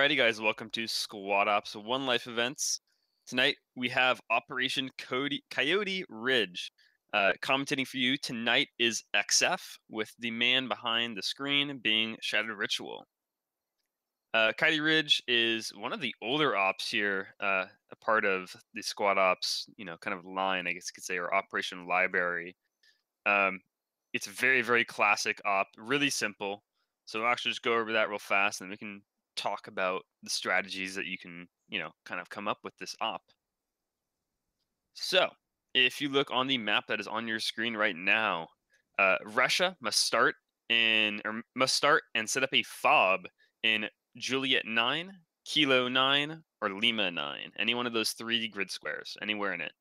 Alrighty, guys, welcome to Squad Ops One Life events. Tonight we have Operation Coyote Ridge. Commentating for you tonight is XF, with the man behind the screen being Shattered Ritual. Coyote Ridge is one of the older ops here, a part of the Squad Ops, kind of line, I guess you could say, or Operation Library. It's a very, very classic op, really simple. So I'll actually just go over that real fast, and we can talk about the strategies that you can, kind of come up with this op. So, if you look on the map that is on your screen right now, Russia must start and set up a fob in Juliet 9, Kilo 9, or Lima 9. Any one of those three grid squares, anywhere in it.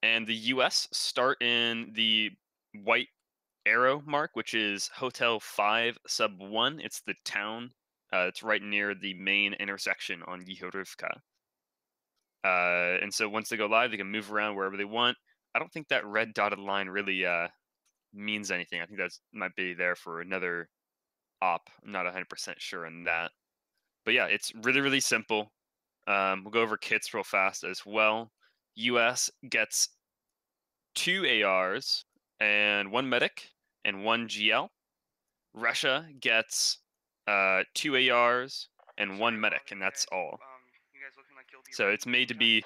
And the US start in the white arrow mark, which is Hotel 5 Sub 1. It's the town. It's right near the main intersection on Yehorivka. And so once they go live, they can move around wherever they want. I don't think that red dotted line really means anything. I think that might be there for another op. I'm not 100% sure on that. But yeah, it's really, really simple. We'll go over kits real fast as well. US gets 2 ARs and 1 medic and 1 GL. Russia gets 2 ARs and 1 medic, and that's all. So it's made to be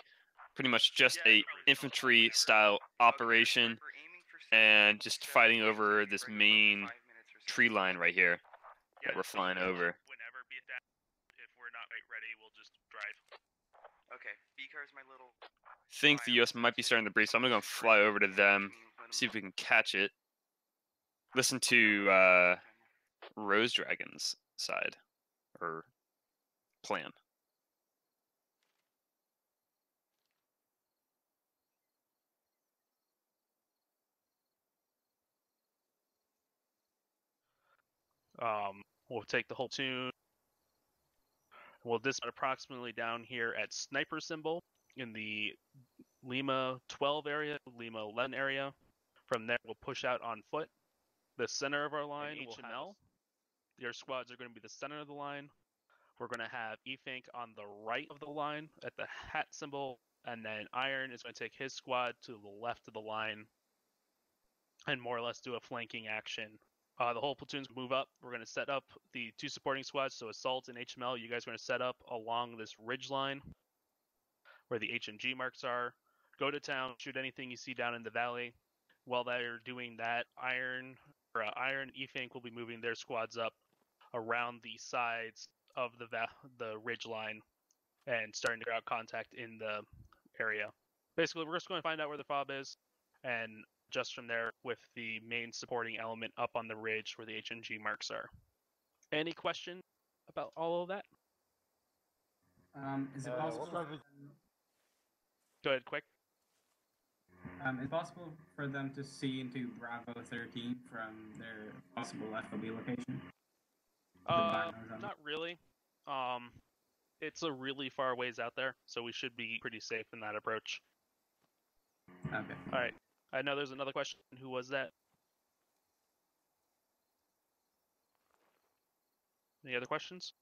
pretty much just a infantry style operation, and just fighting over this main tree line right here that we're flying over. Whenever be that, if we're not quite ready, we'll just drive. Okay, bcarr is my little. I think the US might be starting to breach, so I'm gonna go fly over to them, see if we can catch it. Listen to Rose Dragon's side or plan. We'll take the whole tune. We'll dismount approximately down here at Sniper Symbol in the Lima 12 area, Lima 11 area. From there, we'll push out on foot. The center of our line, HML. Your squads are going to be the center of the line. We're going to have Efink on the right of the line at the hat symbol, and then Iron is going to take his squad to the left of the line and more or less do a flanking action. The whole platoon's move up. We're going to set up the 2 supporting squads, so Assault and HML, you guys are going to set up along this ridge line where the HMG marks are. Go to town, shoot anything you see down in the valley. While they're doing that, Iron and Efink will be moving their squads up around the sides of the ridge line and starting to ground contact in the area. Basically, we're just going to find out where the fob is, and just from there with the main supporting element up on the ridge where the HMG marks are. Any questions about all of that? Is it possible? Go ahead, quick. Is it possible for them to see into Bravo 13 from their possible FOB location? Not really. It's a really far ways out there, so we should be pretty safe in that approach. Okay. All right. I know there's another question. Who was that? Any other questions?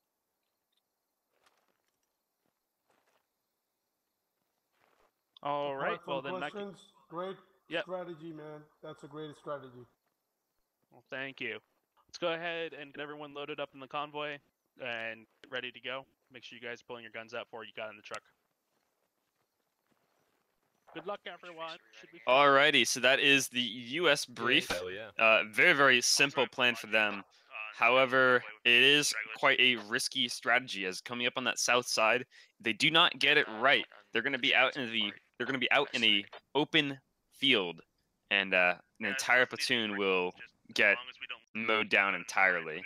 All right. Well, then. Great strategy, man. That's a great strategy. Well, thank you. Let's go ahead and get everyone loaded up in the convoy and get ready to go. Make sure you guys are pulling your guns out before you got in the truck. Good luck, everyone. Should be fun. Alrighty, so that is the US brief. Very, very simple plan for them. However, it is quite a risky strategy, as coming up on that south side, they do not get it right. They're going to be out in a open field, and an entire platoon will get mowed down entirely.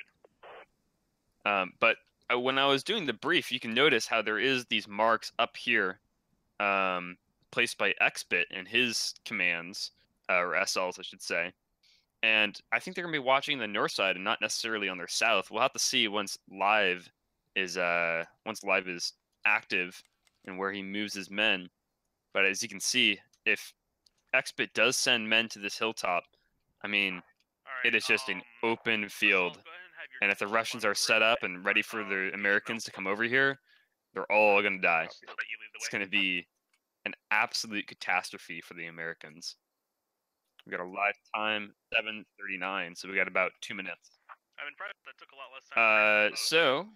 But when I was doing the brief, you can notice how there is these marks up here, placed by XBit and his commands, or SLs, I should say. And I think they're going to be watching the north side and not necessarily on their south. We'll have to see once live is active and where he moves his men. But as you can see, if XBit does send men to this hilltop, I mean, it is just an open field. And if the Russians are set up and ready for the Americans to come over here, they're all going to die. It's going to be an absolute catastrophe for the Americans. We got a live time 7:39, so we got about 2 minutes. I'm impressed. That took a lot less time. So,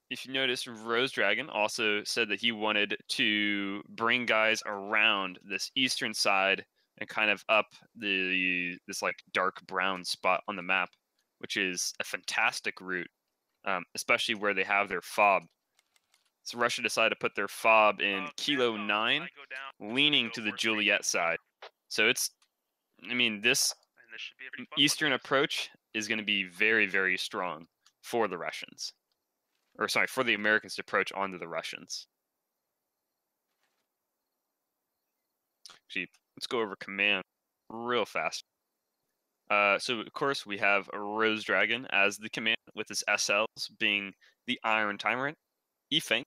if you notice, Rose Dragon also said that he wanted to bring guys around this eastern side and kind of up this like dark brown spot on the map, which is a fantastic route, especially where they have their fob. So Russia decided to put their fob in Kilo 9, leaning to the Juliet side. So it's, I mean, this eastern approach is going to be very, very strong for the Russians. Or sorry, for the Americans to approach onto the Russians. Actually, let's go over command real fast. So of course we have a Rose Dragon as the command, with his SLs being the Iron Tyrant, E-Fang,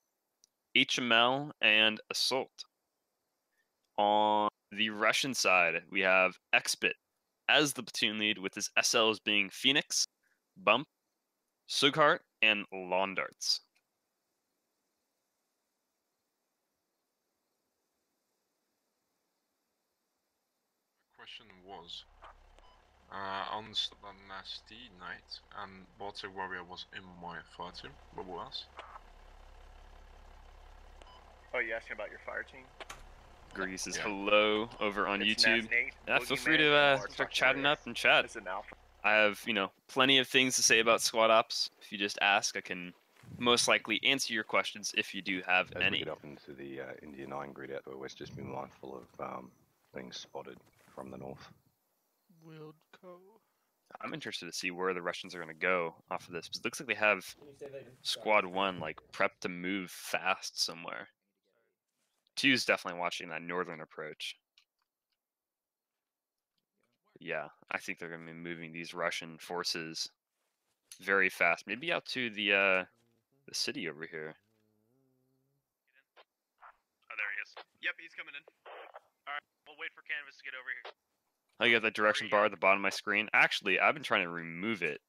HML, and Assault. On the Russian side, we have Xbit as the platoon lead, with his SLs being Phoenix, Bump, Sughart, and Lawn Darts. Question was, on the nasty night, and Baltic Warrior was in my fire team. What was? Oh, you asking about your fire team? Grease says hello over on YouTube. Yeah, feel free to start chatting up and chat. I have, plenty of things to say about squad ops. If you just ask, I can most likely answer your questions if you do have As any. we get up into the India 9 grid out to the west, just be mindful of being spotted from the north. I'm interested to see where the Russians are going to go off of this, because it looks like they have squad 1 like prepped to move fast somewhere. 2 is definitely watching that northern approach. Yeah, I think they're going to be moving these Russian forces very fast. Maybe out to the city over here. Oh, there he is. Yep, he's coming in. All right, we'll wait for Canvas to get over here. I got that direction bar at the bottom of my screen. Actually, I've been trying to remove it.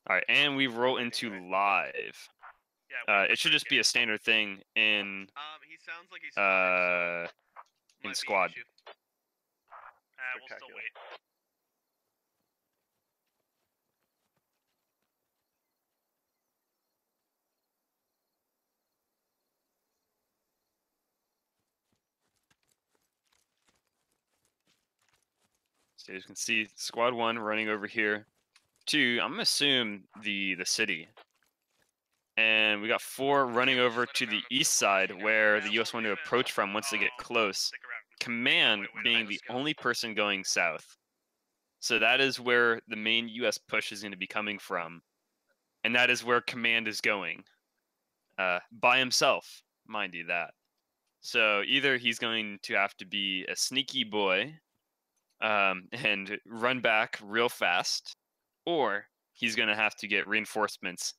All right, and we roll into live. Yeah, it should just be a standard thing in he sounds like he's fine, so in squad. We'll still wait. So you can see squad 1 running over here to, I'm gonna assume the city. And we got 4 running over to the east side, where the US want to approach from once they get close. Command being the only person going south. So that is where the main US push is going to be coming from. And that is where Command is going. By himself, mind you that. So either he's going to have to be a sneaky boy and run back real fast, or he's going to have to get reinforcements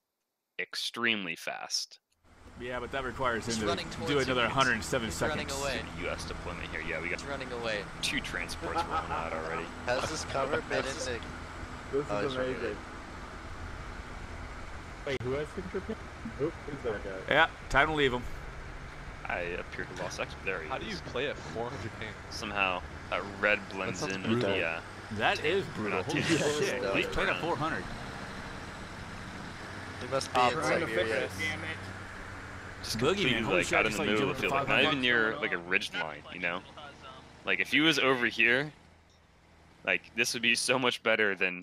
extremely fast. Yeah, but that requires him to do another 107 seconds. U.S. deployment here. Yeah, we got running away. 2 transports rolling out already. Has this cover been in the... This is amazing. Wait, who has signature pin? Who's that guy? Yeah, time to leave him. I appear to lost X. There he is. How do you play at 400 ping? Somehow, red blends in with the... That is brutal. Holy shit. He's playing at 400. He must be in Siberia. Just completely like out in the middle of the field, like not even near like a ridge line, Like if he was over here, like this would be so much better than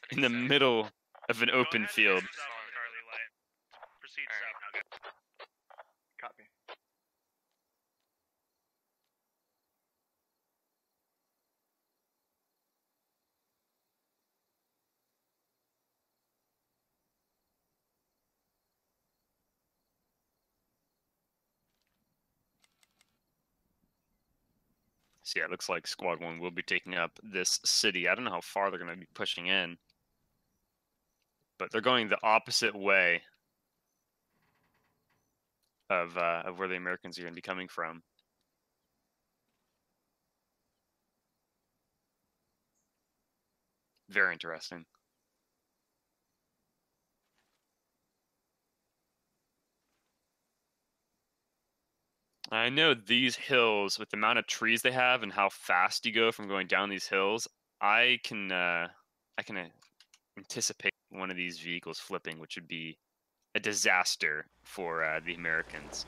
in the middle of an open field. Proceed south. Copy. So yeah, it looks like Squad 1 will be taking up this city. I don't know how far they're going to be pushing in, but they're going the opposite way of where the Americans are going to be coming from. Very interesting. I know these hills, with the amount of trees they have and how fast you go from going down these hills, I can anticipate one of these vehicles flipping, which would be a disaster for the Americans.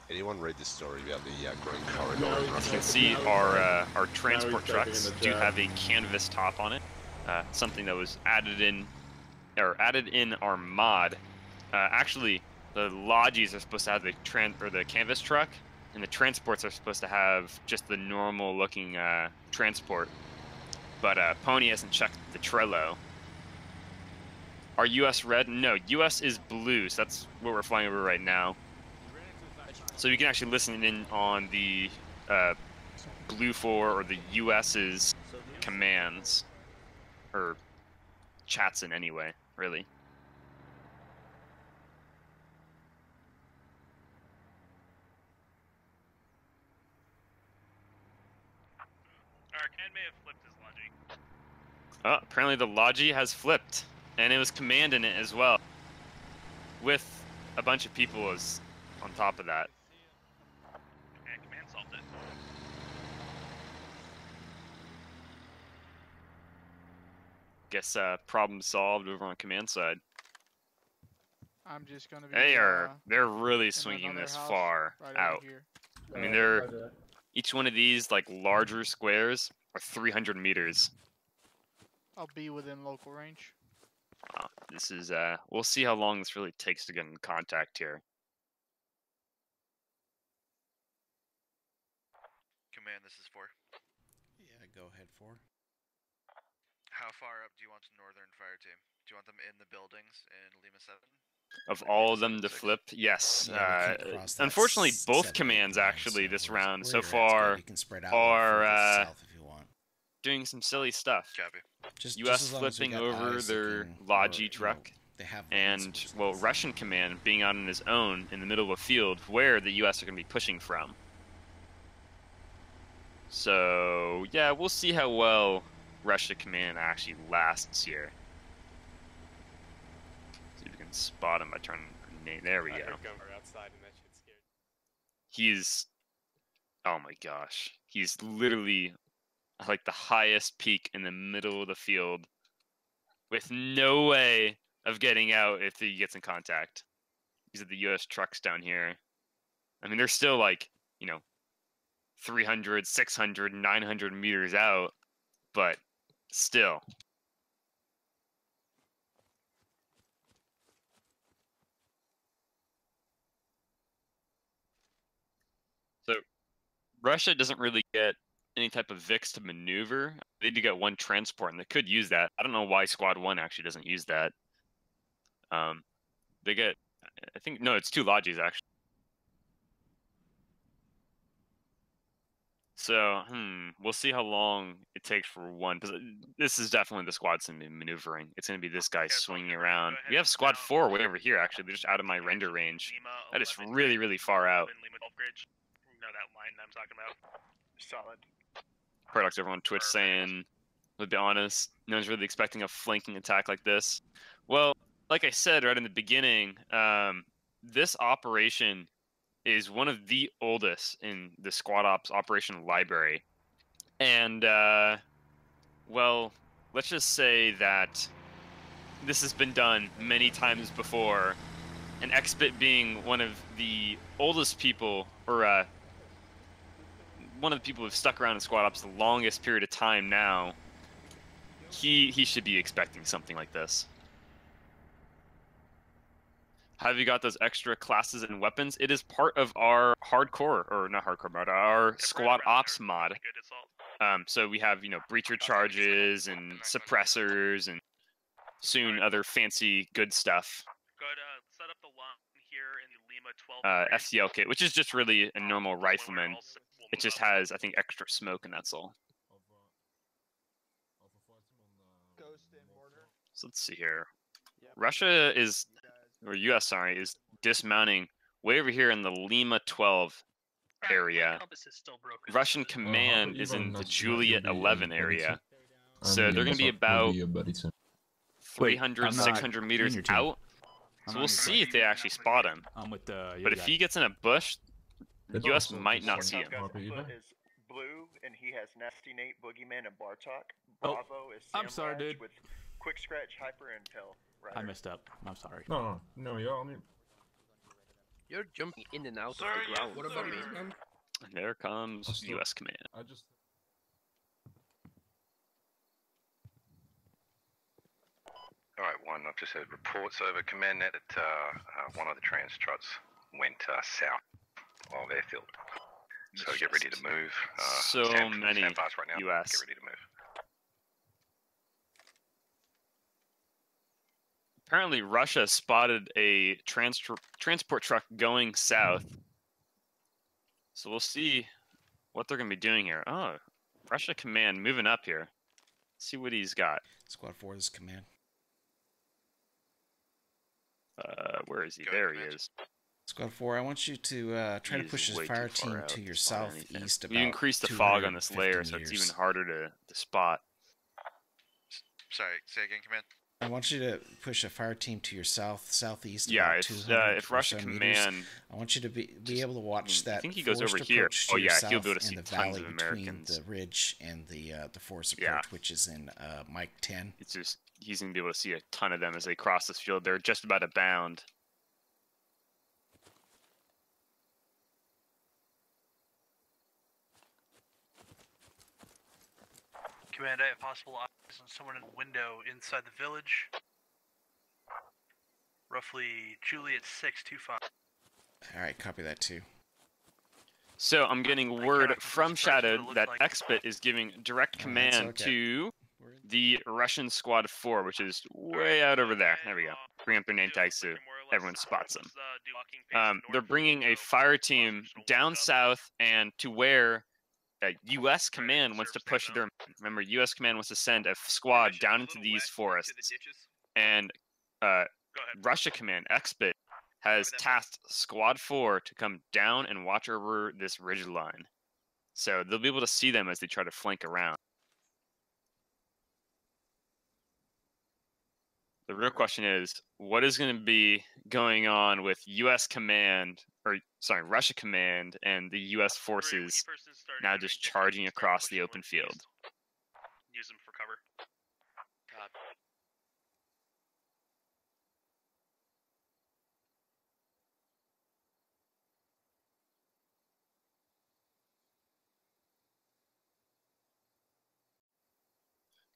Anyone read this story about the Green Corridor? As you can see, our transport trucks do have a canvas top on it, something that was added in our mod. Actually, the lodges are supposed to have the canvas truck, and the transports are supposed to have just the normal looking transport. But Pony hasn't checked the Trello. Are US red? No, US is blue, so that's what we're flying over right now. So you can actually listen in on the Blue 4 or the US's commands, or chats in anyway, really. Arcane may have flipped his logic. Oh, apparently the Logi has flipped, and it was command in it as well, with a bunch of people as on top of that. Yeah, command solved it. Guess problem solved over on command side. I'm just gonna be. They're really swinging this far out. I mean, each one of these like larger squares are 300 meters. I'll be within local range. This is we'll see how long this really takes to get in contact here. Command, this is 4. Yeah, go ahead, 4. How far up do you want the northern fire team? Do you want them in the buildings in Lima 7? Of all of them to flip, yes. Unfortunately, both commands actually this round so far are doing some silly stuff. US flipping over their Logi truck, and well, Russian command being out on his own in the middle of a field where the US are going to be pushing from. So yeah, we'll see how well Russia command actually lasts here. See if we can spot him by turning grenade. There we go. He's, oh my gosh, he's literally like the highest peak in the middle of the field with no way of getting out if he gets in contact. These are the US trucks down here. I mean, they're still like, 300, 600, 900 meters out, but still. So Russia doesn't really get any type of VIX to maneuver. They do get one transport, and they could use that. I don't know why Squad 1 actually doesn't use that. They get, I think, no, it's 2 Logis, actually. So, we'll see how long it takes for one. This is definitely the squad's going to be maneuvering. It's going to be this guy swinging around. We have Squad 4 way over here, actually. They're just out of my render range. That is really, really far out. You know that line I'm talking about? Solid. Paradox over on Twitch saying, to be honest, no one's really expecting a flanking attack like this. Well, like I said right in the beginning, this operation is one of the oldest in the Squad Ops operation library. And, well, let's just say that this has been done many times before, and Xbit being one of the oldest people, or one of the people who've stuck around in Squad Ops the longest period of time now, he should be expecting something like this. Have you got those extra classes and weapons? It is part of our hardcore, or not hardcore mod, our Squad Ops mod. So we have, breacher charges and suppressors and soon other fancy good stuff. Set up the line here in the Lima 12. FCL kit, which is just really a normal rifleman. It just has, I think, extra smoke, and that's all. So let's see here. Russia is, or US, sorry, is dismounting way over here in the Lima 12 area. Russian command is in the Juliet 11 area. So they're going to be about 300, 600 meters out. So we'll see if they actually spot him. I'm with But if he gets in a bush, the US might not see him. Foot is blue, and he has Nasty Nate, Boogeyman, and Bartok. Oh, Bravo is I'm sorry, Samraj dude. with Quick Scratch, Hyper Intel. I messed up. I'm sorry. No, you're on it. You're jumping in and out of the ground. What about me, man? And there comes US Command. Alright, one, I've just had reports over command net that one of the trans trots went south of airfield. So get ready to move. So many stand fast right now. US. Get ready to move. Apparently Russia spotted a transport truck going south. So we'll see what they're going to be doing here. Oh, Russia Command moving up here. Let's see what he's got. Squad 4 is command. Where is he? There he is. Squad 4, I want you to try to He's push his way fire too far team out to your to spot southeast anything. about You increase the fog on this 250 layer, so it's even meters. harder to spot. Sorry, say again, command. I want you to push a fire team to your southeast. Yeah, about if 200 if or Russia so meters. Command, I want you to be able to watch that. I think he goes forced over here. approach to Oh your yeah, he'll be able south to see in the tons valley of between Americans. the ridge and the force approach, Yeah. which is in Mike 10. It's just he's gonna be able to see a ton of them as they cross this field. They're just about to bound. Command, I have possible eyes on someone in a window inside the village. Roughly Juliet 625. All right, copy that too. So I'm getting word from Shadowed that Expit is giving direct command okay. to the Russian Squad 4, which is way out over there. There we go. Bring up their name tags so everyone spots them. They're bringing a fire team down south and to where U.S. Command wants to push their. Remember, U.S. Command wants to send a squad down into these forests, and Russia Command Expit has tasked Squad 4 to come down and watch over this ridge line. So they'll be able to see them as they try to flank around. The real question is, what is going to be going on with U.S. Command, or sorry, Russia Command and the U.S. forces now just charging across the open field? Use them for cover.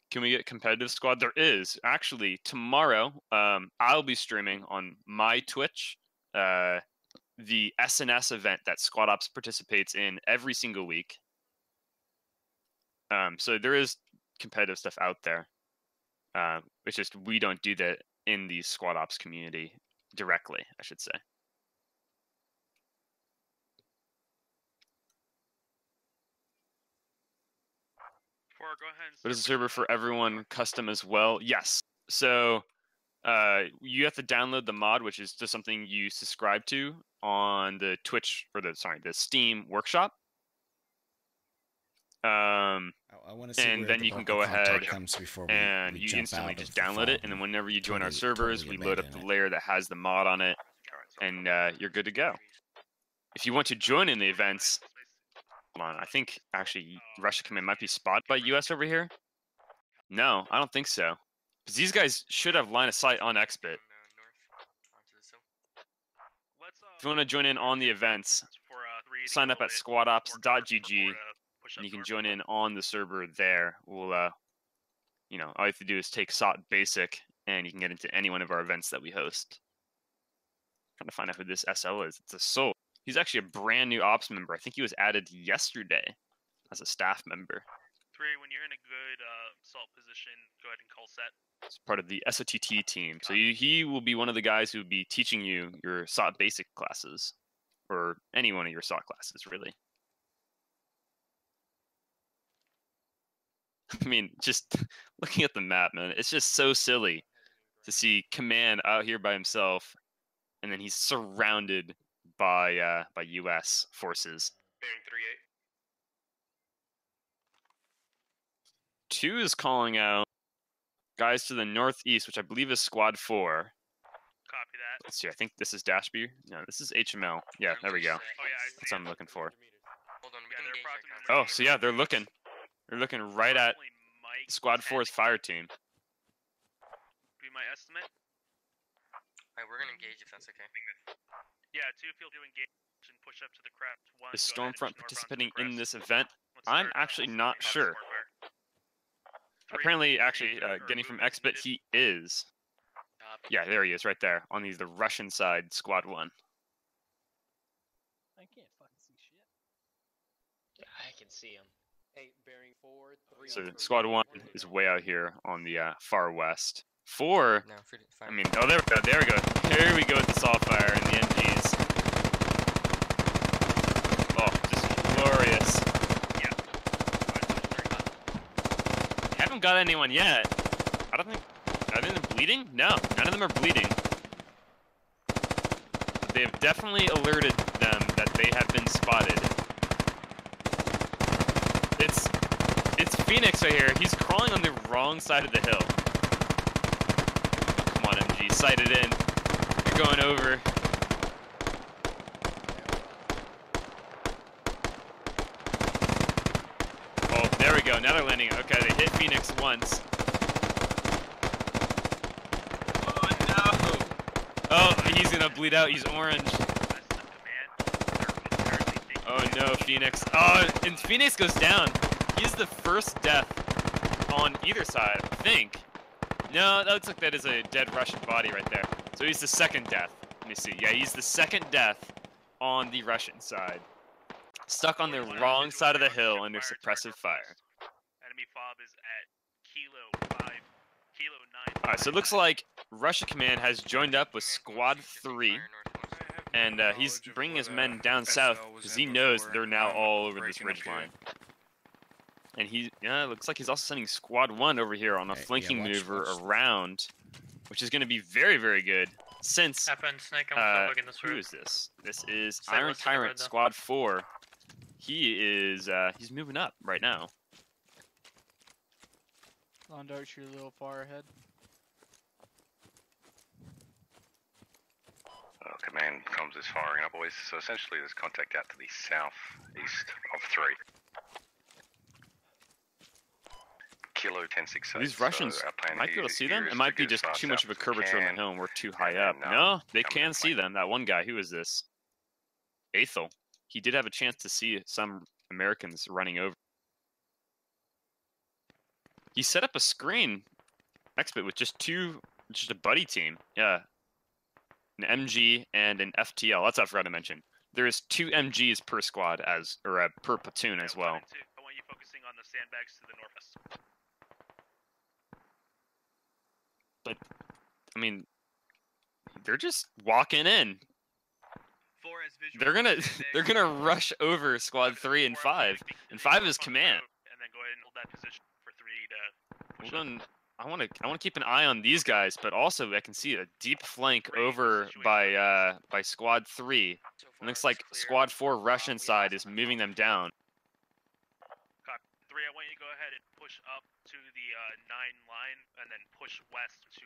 Can we get competitive squad? There is actually tomorrow. I'll be streaming on my Twitch the SNS event that Squad Ops participates in every single week. So there is competitive stuff out there. It's just we don't do that in the Squad Ops community directly, I should say. But is a server for everyone custom as well? Yes. So you have to download the mod, which is just something you subscribe to on the Twitch or the Steam workshop. I want to see and where then the you can local go ahead contact comes before and we you jump instantly out just of the download fog it, and then whenever you join our servers, we load up the abandon layer that has the mod on it, and you're good to go. If you want to join in the events, hold on, I think actually Russia Command might be spotted by US over here. No, I don't think so. Because these guys should have line of sight on Expit. If you want to join in on the events, sign up at squadops.gg, and you can join in on the server there. We'll, all you have to do is take SOT Basic, and you can get into any one of our events that we host. Trying to find out who this SL is. It's a Soul. He's actually a brand new ops member. I think he was added yesterday as a staff member. 3, when you're in a good salt position, go ahead and call set. It's part of the SOTT team. So he will be one of the guys who will be teaching you your SOT Basic classes, or any one of your SOT classes, really. I mean, just looking at the map, man, it's just so silly to see Command out here by himself, and then he's surrounded by U.S. forces. Bearing 3-8. 2 is calling out guys to the northeast, which I believe is Squad 4. Copy that. Let's see. I think this is Dash B. No, this is HML. Yeah, there we go. Oh yeah, That's what I'm looking for. Hold on, we Yeah, can they're engage that approximately Oh, so yeah, they're looking. They're looking right at Squad 4's fire team. Be my estimate. Alright, we're gonna engage if that's okay. Yeah, 2 feel to engage and push up to the craft. 1 Is go ahead and Stormfront just northbound to the participating in crest. this event? Let's I'm start, actually not top sure. smart fire. 3, Apparently, actually, or getting from movement Expert, needed. he is. Yeah, there he is, right there, on the Russian side, Squad 1. I can't fucking see shit. I can see him. Hey, bearing forward. So Squad 1 is way out here on the far west. 4, I mean, oh, there we go, there we go. Here we go with the Soulfire and the MGs. Oh, just glorious. Haven't got anyone yet. I don't think. Are they bleeding? No, none of them are bleeding. They have definitely alerted them that they have been spotted. It's Phoenix right here. He's crawling on the wrong side of the hill. Come on, MG, sight it in. You're going over. Oh, there we go. Now they're landing. Okay, they hit Phoenix once. Oh, no. Oh, he's going to bleed out. He's orange. Oh, no, Phoenix. Oh, and Phoenix goes down. He's the first death on either side, I think. No, that looks like that is a dead Russian body right there. So he's the second death. Let me see. Yeah, he's the second death on the Russian side. Stuck on the wrong side of the hill under suppressive fire. Enemy fob is at kilo 5, kilo 9. Alright, so it looks like Russia Command has joined up with Squad 3. And he's bringing his men down south because he knows they're now all over this ridge line. And it looks like he's also sending Squad 1 over here on a flanking maneuver around, which is going to be very, very good. Since, who is this? This is Iron Tyrant Squad 4. He is, he's moving up right now. Lawn darts, you're a little far ahead. Command comms is firing up, boys. So essentially there's contact out to the southeast of 3. Kilo 10-6. These Russians might be able to see them. It might be just too much of a curvature on the hill and we're too high up. No, they can see them. That one guy, who is this? Aethel. He did have a chance to see some Americans running over. He set up a screen, Expert, with just a buddy team. Yeah. An MG and an FTL. That's what I forgot to mention. There is 2 MGs per squad per platoon as well. I want you focusing on the sandbags to the northwest. But I mean, they're just walking in. They're gonna rush over Squad 3 and 5, and 5 is command. And then go ahead and hold that position for 3 to. Hold on. I want to keep an eye on these guys, but also I can see a deep flank over by Squad 3. It looks like Squad 4 Russian side is moving them down. Copy. 3, I want you to go ahead and push up to the 9 line, and then push west to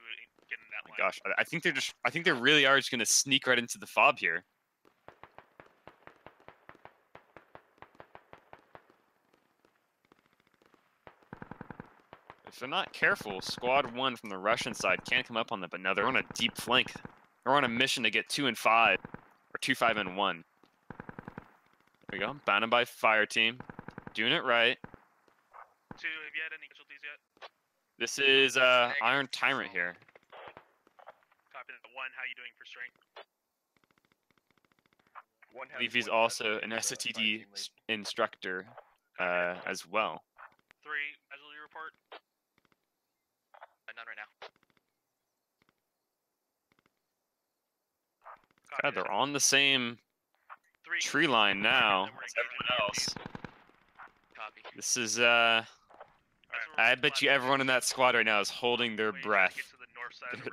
get in that line. Gosh, I think they really are just gonna sneak right into the fob here. If they're not careful, Squad 1 from the Russian side can come up on them, but no, they're on a deep flank. They're on a mission to get 2 and 5, or 2, 5, and 1. There we go, bounded by fire team, doing it right. 2, have you had any casualties yet? This is Iron Tyrant here. Copy that. 1, how you doing for strength? I believe he's also an SATD instructor as well. 3, casualty report. None right now. God, they're on the same tree line now as everyone else. This is, I bet you everyone in that squad right now is holding their breath.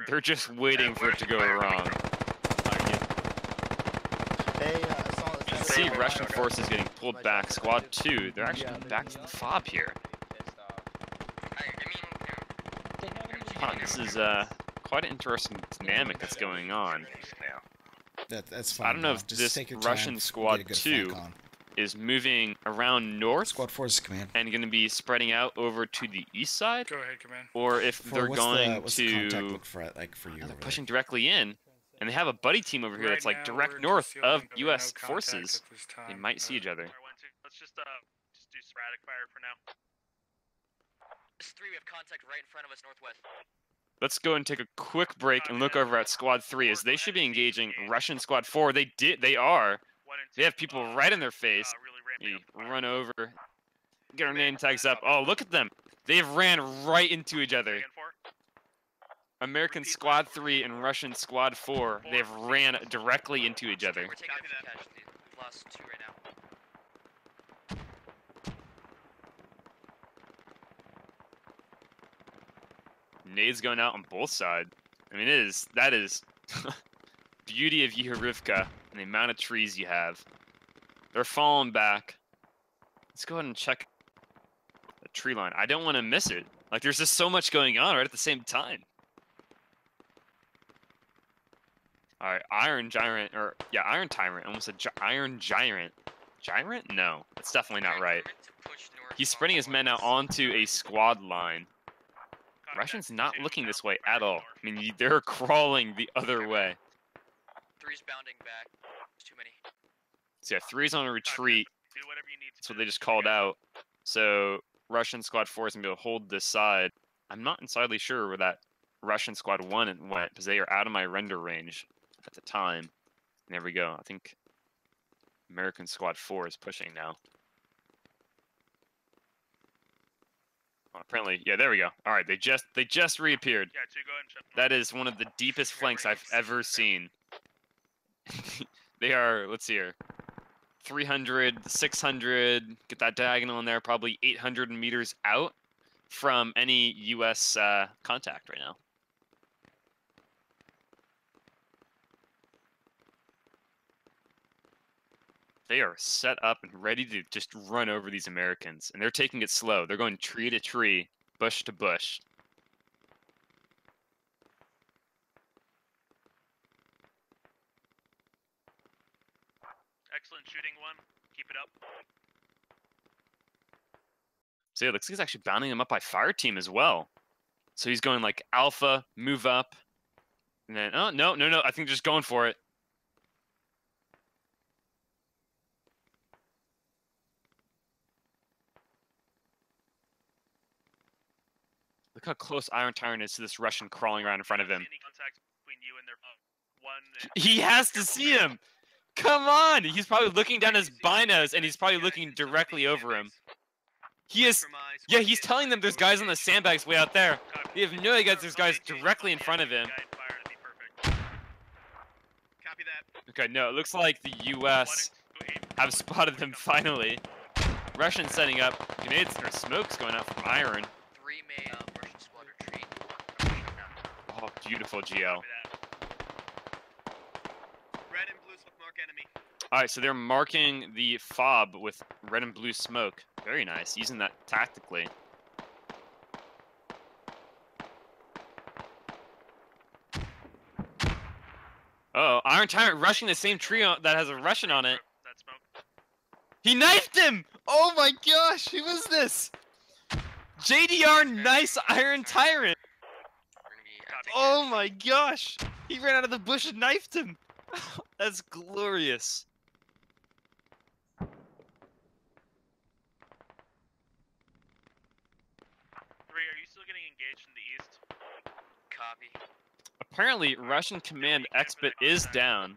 They're just waiting for it to go wrong. You can see Russian forces getting pulled back. Squad 2, they're actually going back to the fob here. This is quite an interesting dynamic that's going on. That's fine. I don't know Bob. if Just this take your Russian time, squad get a good 2 flank on. is moving around north. Squad 4's command. And going to be spreading out over to the east side. Go ahead, command. Or if they're going what's to the contact look for, like for you? they're pushing directly in, and they have a buddy team over here that's like direct north of U.S. forces. They might see each other. Let's just do sporadic fire for now. This 3, we have contact right in front of us northwest. Let's go and take a quick break and look over at Squad 3, as they should be engaging Russian Squad 4. They are. They have people right in their face. We run over, get our name tags up. Oh, look at them. They've ran right into each other. American Squad 3 and Russian Squad 4, they've ran directly into each other. We're taking a casualty. We've lost 2 right now. Nades going out on both sides. I mean, that is beauty of Yehorivka and the amount of trees you have. They're falling back. Let's go ahead and check the tree line. I don't want to miss it. Like, there's just so much going on right at the same time. All right, Iron Tyrant. I almost said Iron Giant. Gyrant? No, that's definitely not right. He's spreading his men out onto a squad line. Russians not looking this way at all. I mean, they're crawling the other way. 3's bounding back. There's too many. So yeah, 3's on a retreat. That's what they just called out. So Russian Squad 4 is going to be able to hold this side. I'm not entirely sure where that Russian Squad 1 went, because they are out of my render range at the time. And there we go. I think American Squad 4 is pushing now. Oh, apparently, yeah, there we go. All right, they just reappeared. Yeah, 2, go ahead and check. That is one of the deepest flanks I've ever seen. They are, let's see here, 300, 600, get that diagonal in there, probably 800 meters out from any U.S. Contact right now. They are set up and ready to just run over these Americans, and they're taking it slow. They're going tree to tree, bush to bush. Excellent shooting, 1. Keep it up. So yeah, looks like he's actually bounding him up by fire team as well. So he's going like alpha, move up, and then oh no, I think they're just going for it. Look how close Iron Tyrant is to this Russian crawling around in front of him. Any contact between you and their 1? He has to see him. Come on! He's probably looking down his binos, and he's probably looking directly over him. He is. Yeah, he's telling them there's guys on the sandbags way out there. They have no idea there's guys directly in front of him. Okay, no, it looks like the U.S. have spotted them finally. Russians setting up grenades or smokes going out from Iron. 3 may Russian squad retreat. Oh, beautiful GL. Red and blue smoke mark enemy. All right, so they're marking the fob with red and blue smoke. Very nice, using that tactically. Oh, Iron Tyrant rushing the same tree that has a Russian on it. He knifed him! Oh my gosh, who was this? JDR nice Iron Tyrant! Oh my gosh! He ran out of the bush and knifed him! That's glorious. Are you still getting engaged in the east? Copy. Apparently, Russian command expert is down.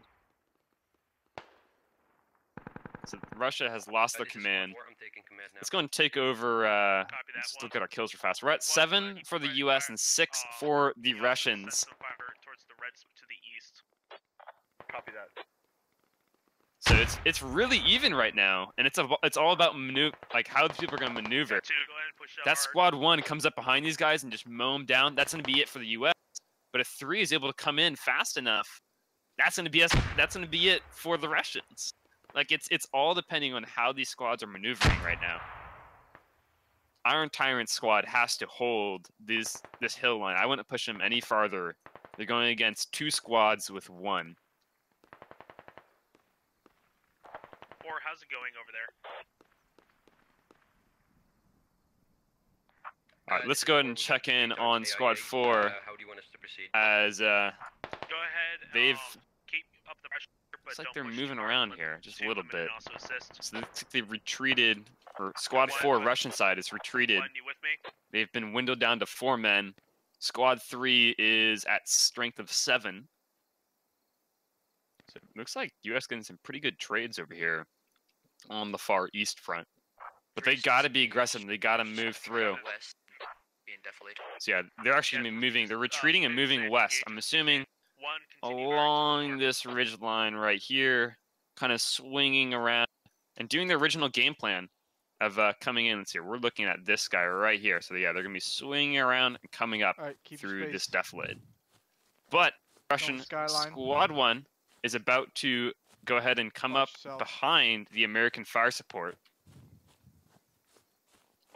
So Russia has lost their command. Let's go and take over. Let's look at our kills real fast. We're at 7 for the U.S. and 6 for the Russians. Towards the red to the east. Copy that. So it's really even right now, and it's all about like how the people are going to maneuver. That squad 1 comes up behind these guys and just mow them down. That's going to be it for the U.S. But if 3 is able to come in fast enough, that's going to be it for the Russians. Like it's all depending on how these squads are maneuvering right now. Iron Tyrant squad has to hold this hill line. I wouldn't push them any farther They're going against 2 squads with 1. Or how's it going over there? All right, let's go ahead and check in on Squad 4. How do you want us to proceed? As Go ahead. they've Keep up the pressure, but looks like don't they're push moving too hard. around Let here just a two little come in bit. and also assist. So they've retreated, or Squad 4 Russian side is retreated. One, you with me? They've been dwindled down to 4 men. Squad 3 is at strength of 7. So it looks like US getting some pretty good trades over here on the far east front. But they got to be aggressive. They got to move through. So yeah, they're actually gonna be moving. They're retreating and moving west. I'm assuming along this ridge line right here, kind of swinging around and doing the original game plan of coming in. Let's see, we're looking at this guy right here. So yeah, they're gonna be swinging around and coming up through this defilade. But Russian Squad 1 is about to go ahead and come up behind the American fire support.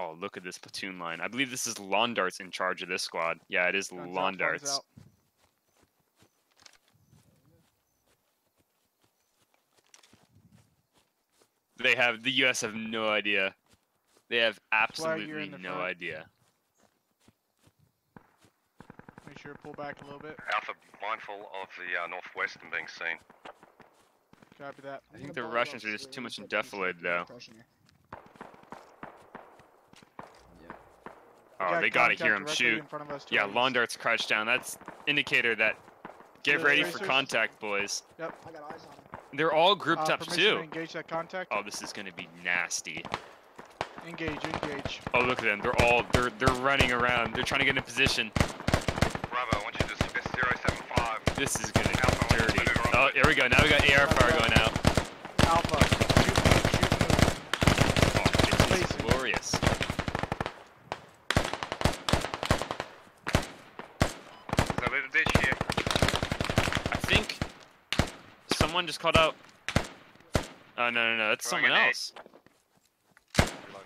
Oh, look at this platoon line. I believe this is Lawndarts in charge of this squad. Yeah, it is Lawndarts. They have, the US have no idea. They have absolutely no idea. Make sure to pull back a little bit. Alpha, mindful of the northwest and being seen. Copy that. I think the Russians are just too much in defilade, though. Oh, they gotta hear him shoot. Yeah, Lawndarts crouched down. That's indicator that get ready for contact, boys. Yep. I got eyes on him. They're all grouped up too. To engage that contact. Oh, this is gonna be nasty. Engage. Oh, look at them. They're running around. They're trying to get in position. Bravo, I want you to dismiss 075. This is gonna be dirty. Oh, here we go. Now we got AR fire going out. Alpha. Oh, this is glorious. I think someone just called out. Oh, no. That's someone else.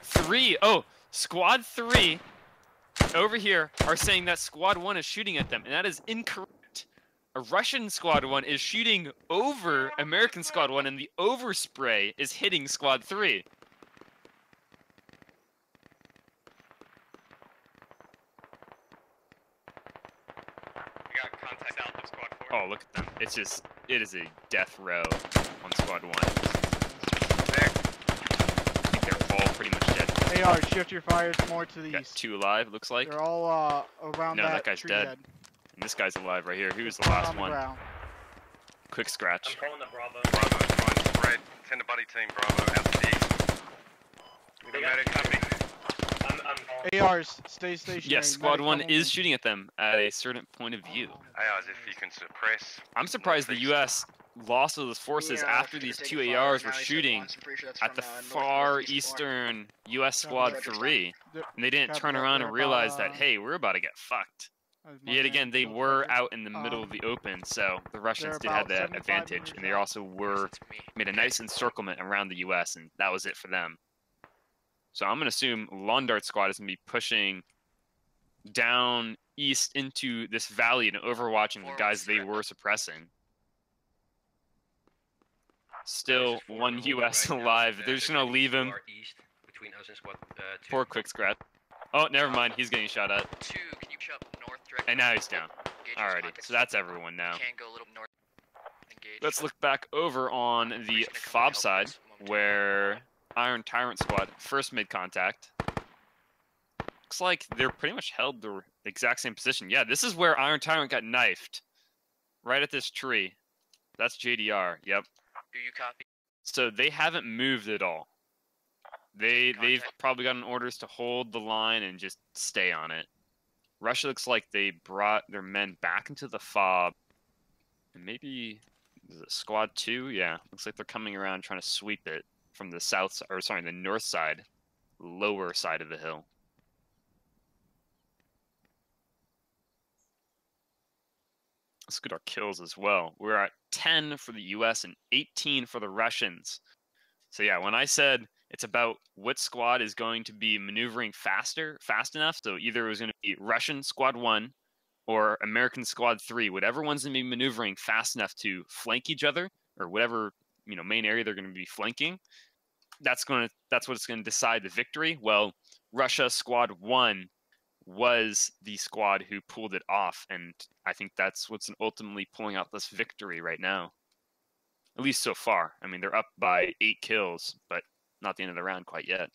3. Oh, Squad 3 over here are saying that Squad 1 is shooting at them, and that is incorrect. A Russian Squad 1 is shooting over American Squad 1, and the overspray is hitting Squad 3. Oh, look at them. It's just, it is a death row on Squad 1. I think they're all pretty much dead. AR, shift your fires more to the Got east. 2 alive, looks like. They're all around no, that guy's tree dead. head. And this guy's alive right here. He was the last one. Ground. Quick scratch. I'm calling the Bravo. Bravo, fine. Spread. Send a buddy team, Bravo, out to the east. They got it coming. I'm calling. ARs, stay stationary. Yes, Squad 1 is shooting at them at a certain point of view. ARs, if you can suppress. I'm surprised the US lost those forces after these 2 ARs were shooting at the far eastern US Squad 3. And they didn't turn around and realize that, hey, we're about to get fucked. Yet again, they were out in the middle of the open, so the Russians did have that advantage, and they also made a nice encirclement around the US, and that was it for them. So I'm going to assume Lawndarts squad is going to be pushing down east into this valley and overwatching the guys they were suppressing. Still 1 US alive. They're just going to leave him. Poor quick scratch. Oh, never mind. He's getting shot at. And now he's down. Alrighty, so that's everyone now. Let's look back over on the FOB side, where Iron Tyrant squad first made contact. Looks like they're pretty much held the exact same position. Yeah, this is where Iron Tyrant got knifed. Right at this tree. That's JDR, yep. Do you copy? So they haven't moved at all. They've probably gotten orders to hold the line and just stay on it. Russia looks like they brought their men back into the FOB. And maybe is it Squad 2? Yeah, looks like they're coming around trying to sweep it from the south, or sorry, the north side, lower side of the hill. Let's get our kills as well. We're at 10 for the US and 18 for the Russians. So yeah, when I said it's about what squad is going to be maneuvering fast enough, so either it was going to be Russian Squad 1 or American Squad 3, whatever one's going to be maneuvering fast enough to flank each other, or whatever main area they're going to be flanking, that's what's going to decide the victory. Well, Russia Squad 1 was the squad who pulled it off, and I think that's what's ultimately pulling out this victory right now. At least so far. I mean, they're up by 8 kills, but not the end of the round quite yet.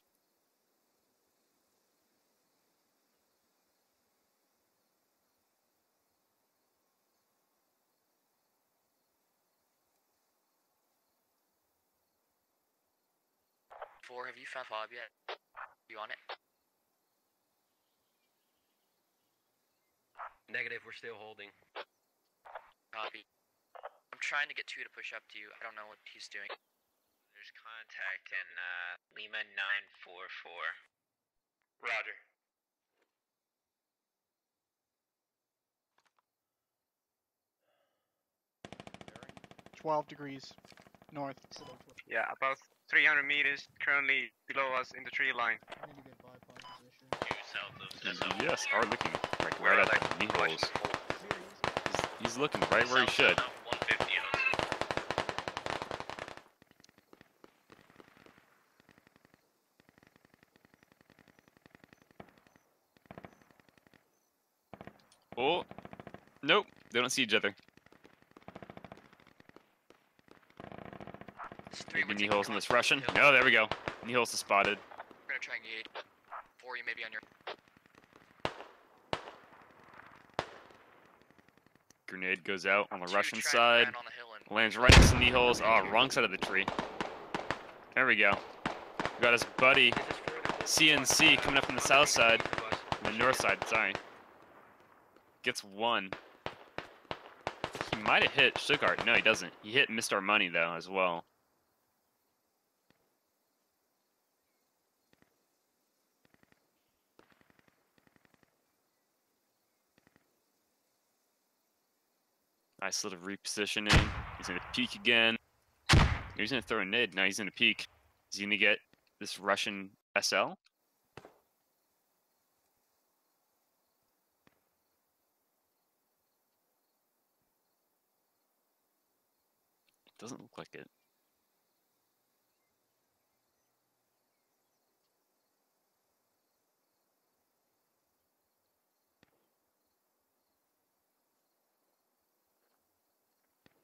Have you found Bob yet? You on it? Negative, we're still holding. Copy. I'm trying to get 2 to push up to you. I don't know what he's doing. There's contact in Lima 944. Roger. Bearing 12 degrees north. Yeah, about 300 meters currently below us in the tree line. Yes, are looking like right at the knee holes. He's looking right where he should. Oh, nope, they don't see each other. Maybe knee holes in this Russian. No, there we go. Knee holes is spotted. We're gonna try and engage. 4 you maybe on your. Grenade goes out on the Russian side. Lands right next to knee holes. Oh, wrong side of the tree. There we go. We got his buddy CNC coming up from the south side. The north side, sorry. Gets 1. He might have hit Stuttgart. No, he doesn't. He hit Mr. Money, though, as well. Nice little repositioning. He's going to peek again. He's going to throw a nade. Now he's going to peek. Is he going to get this Russian SL? Doesn't look like it.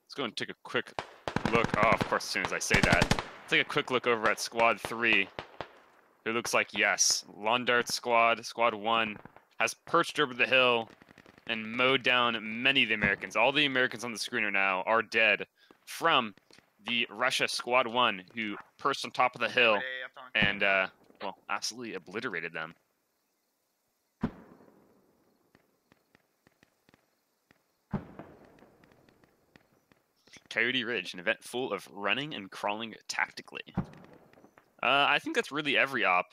Let's go and take a quick look. Oh, of course, as soon as I say that. Take a quick look over at Squad 3. It looks like, yes, Londart Squad 1, has perched over the hill and mowed down many of the Americans. All the Americans on the screen now are dead from the Russia Squad 1, who perched on top of the hill and, well, absolutely obliterated them. Coyote Ridge, an event full of running and crawling tactically. I think that's really every op.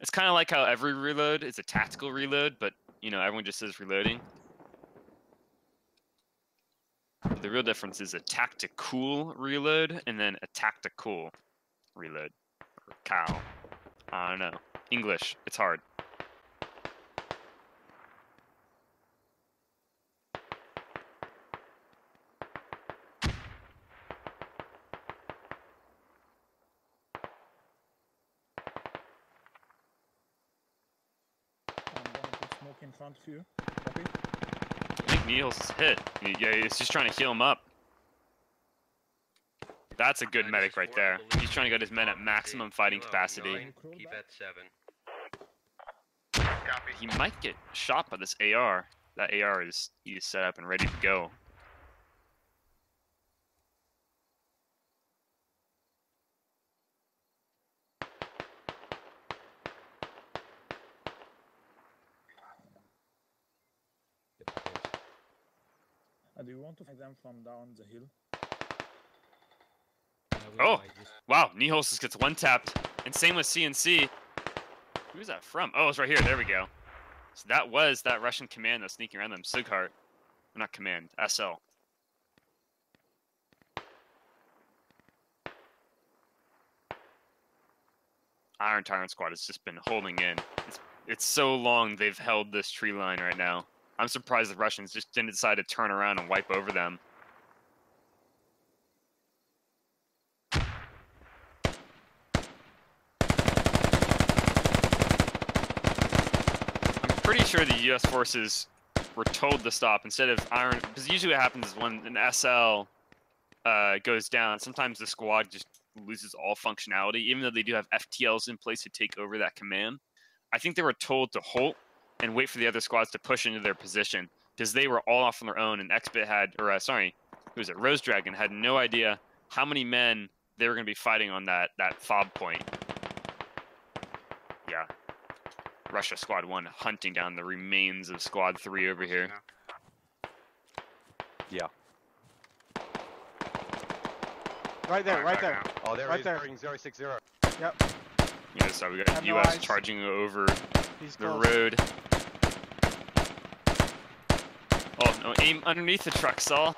It's kind of like how every reload is a tactical reload, but, everyone just says reloading. The real difference is a tactical reload and then a tactical reload. Or cow. I don't know. English, it's hard. Smoke in front of you. Copy. I think Niels is hit. Yeah, he's just trying to heal him up. That's a good medic right there. He's trying to get his men at maximum fighting capacity. Keep at 7. Copy. He might get shot by this AR. That AR is set up and ready to go. Do you want to fight them from down the hill? Oh, wow. Nihos just gets 1-tapped. And same with CNC. Who's that from? Oh, it's right here. There we go. So that was that Russian command that's sneaking around them. Sighart. Not command. SL. Iron Tyrant Squad has just been holding in. It's so long they've held this tree line right now. I'm surprised the Russians just didn't decide to turn around and wipe over them. I'm pretty sure the U.S. forces were told to stop instead of iron, because usually what happens is when an SL goes down, sometimes the squad just loses all functionality, even though they do have FTLs in place to take over that command. I think they were told to halt and wait for the other squads to push into their position, because they were all off on their own, and XBit had, or sorry, who was it? Rose Dragon had no idea how many men they were going to be fighting on that fob point. Yeah. Russia Squad 1 hunting down the remains of Squad 3 over here. Yeah. Right there, right there. Oh, there right he is, there. bearing 060. Yep. Yeah, so we got no US eyes. charging over He's the close. road. Oh, no, aim underneath the truck, Saul.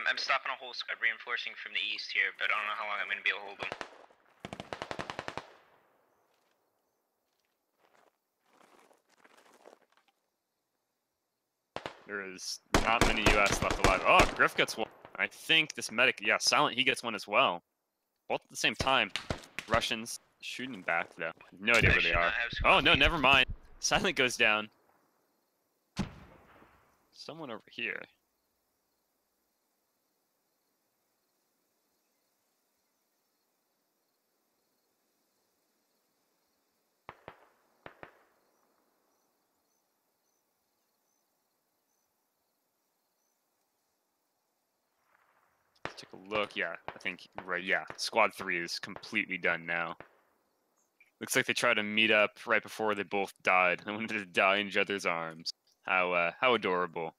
I'm stopping a whole squad reinforcing from the east here, but I don't know how long I'm going to be able to hold them. There is not many US left alive. Oh, Griff gets one. I think this medic, yeah, Silent, he gets one as well. Both at the same time. Russians shooting back, though. No idea where they are. Oh, no, never mind. Silent goes down. Someone over here. Let's take a look. Yeah, I think, right, yeah. Squad 3 is completely done now. Looks like they tried to meet up right before they both died. They wanted to die in each other's arms. How adorable.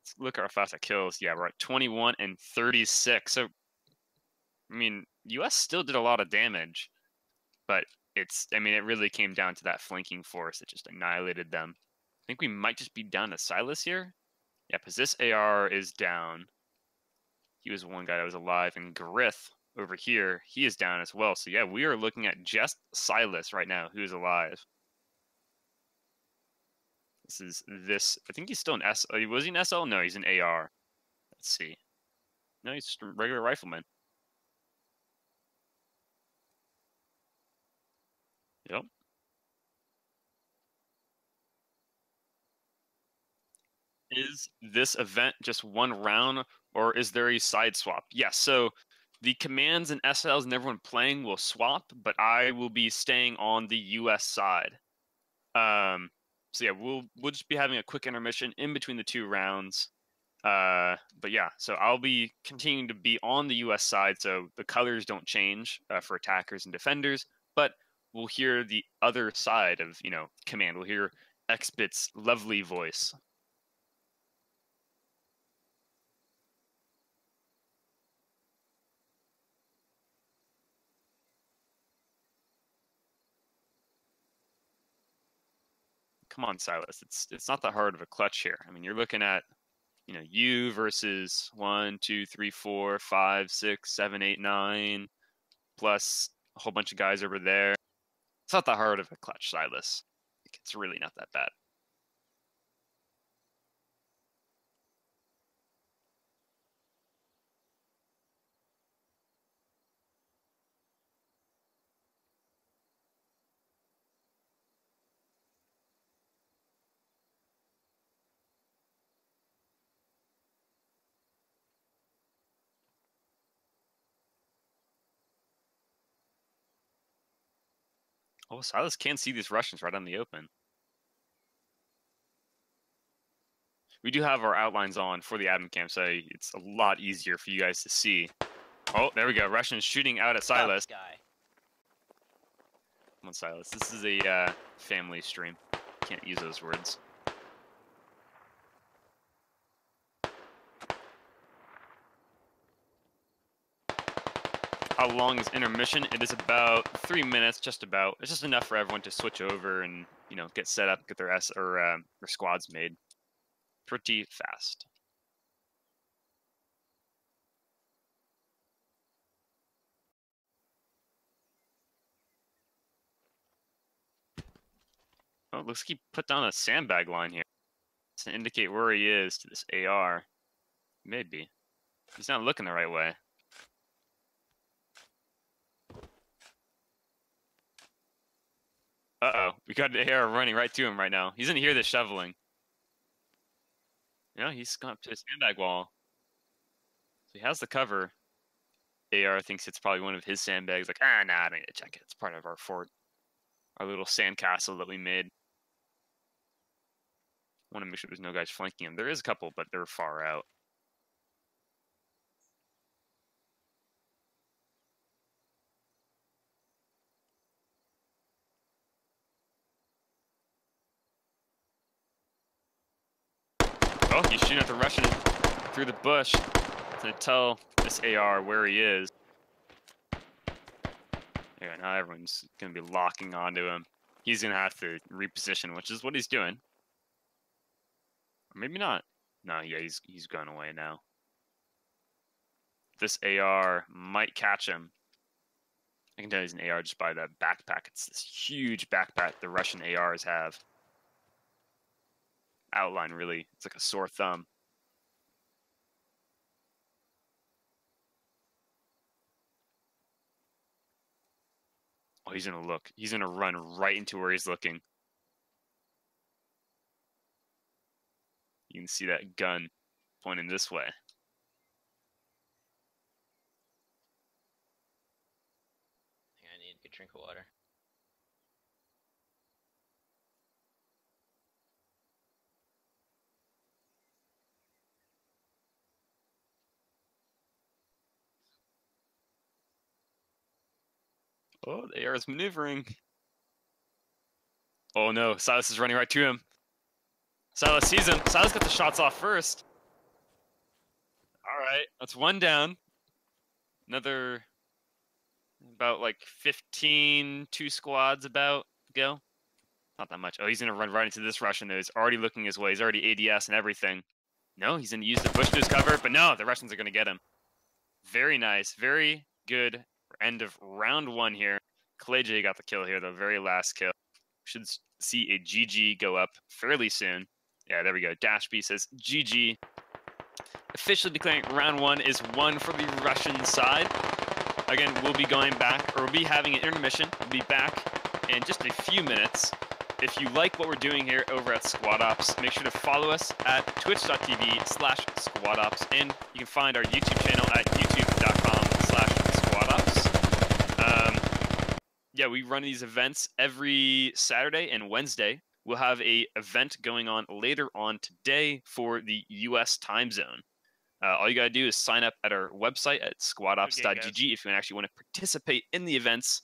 Let's look at how fast that kills. Yeah, we're at 21 and 36. So, I mean, US still did a lot of damage, but I mean, it really came down to that flanking force that just annihilated them. I think we might just be down to Silas here. Yeah, because this AR is down. He was one guy that was alive, and Griff over here, he is down as well. So yeah, we are looking at just Silas right now, who is alive. I think he's still an S. Was he an SL? No, he's an AR. Let's see. No, he's just a regular rifleman. Yep. Is this event just one round, or is there a side swap? Yes, so the commands and SLs and everyone playing will swap, but I will be staying on the US side. So yeah, we'll just be having a quick intermission in between the two rounds. But yeah, so I'll be continuing to be on the US side, so the colors don't change for attackers and defenders, but we'll hear the other side of, command. We'll hear XBit's lovely voice. Come on, Silas. It's not that hard of a clutch here. I mean, you're looking at, you versus 1, 2, 3, 4, 5, 6, 7, 8, 9, plus a whole bunch of guys over there. It's not that hard of a clutch, Silas. It's really not that bad. Oh, Silas can't see these Russians right on the open. We do have our outlines on for the admin cam, so it's a lot easier for you guys to see. Oh, there we go. Russians shooting out at Silas. Come on, Silas. This is a family stream. Can't use those words. how long is intermission. It is about 3 minutes, just about. It's just enough for everyone to switch over and, you know, get set up, get their their squads made. Pretty fast. Oh, it looks like he put down a sandbag line here to indicate where he is to this AR. Maybe. He's not looking the right way. Uh-oh. We got the AR running right to him right now. He's in here, the shoveling. Yeah, he's gone up to his sandbag wall. So he has the cover. AR thinks it's probably one of his sandbags. Like, nah, I don't need to check it. It's part of our fort. Our little sandcastle that we made. Want to make sure there's no guys flanking him. There is a couple, but they're far out. Oh, he's shooting at the Russian through the bush to tell this AR where he is. Yeah, now everyone's going to be locking onto him. He's going to have to reposition, which is what he's doing. Or maybe not. No, yeah, he's gone away now. This AR might catch him. I can tell he's an AR just by the backpack. It's this huge backpack the Russian ARs have. Outline, really. It's like a sore thumb. Oh, he's gonna look. He's gonna run right into where he's looking. You can see that gun pointing this way. I need a good drink of water. Oh, the AR is maneuvering. Oh no, Silas is running right to him. Silas sees him. Silas got the shots off first. Alright, that's one down. Another about like 15, 2 squads about go. Not that much. Oh, he's gonna run right into this Russian who's already looking his way. He's already ADS and everything. No, he's gonna use the bush to his cover, but no, the Russians are gonna get him. Very nice, very good end of round 1 here. Clay J got the kill here, the very last kill. Should see a GG go up fairly soon. Yeah, there we go. Dash B says GG. Officially declaring round 1 is won for the Russian side. Again, we'll be going back, or we'll be having an intermission. We'll be back in just a few minutes. If you like what we're doing here over at Squad Ops, make sure to follow us at twitch.tv/SquadOps, and you can find our YouTube channel at youtube.com/SquadOps. Yeah, we run these events every Saturday and Wednesday. We'll have a event going on later on today for the U.S. time zone. All you got to do is sign up at our website at squadops.gg if you actually want to participate in the events,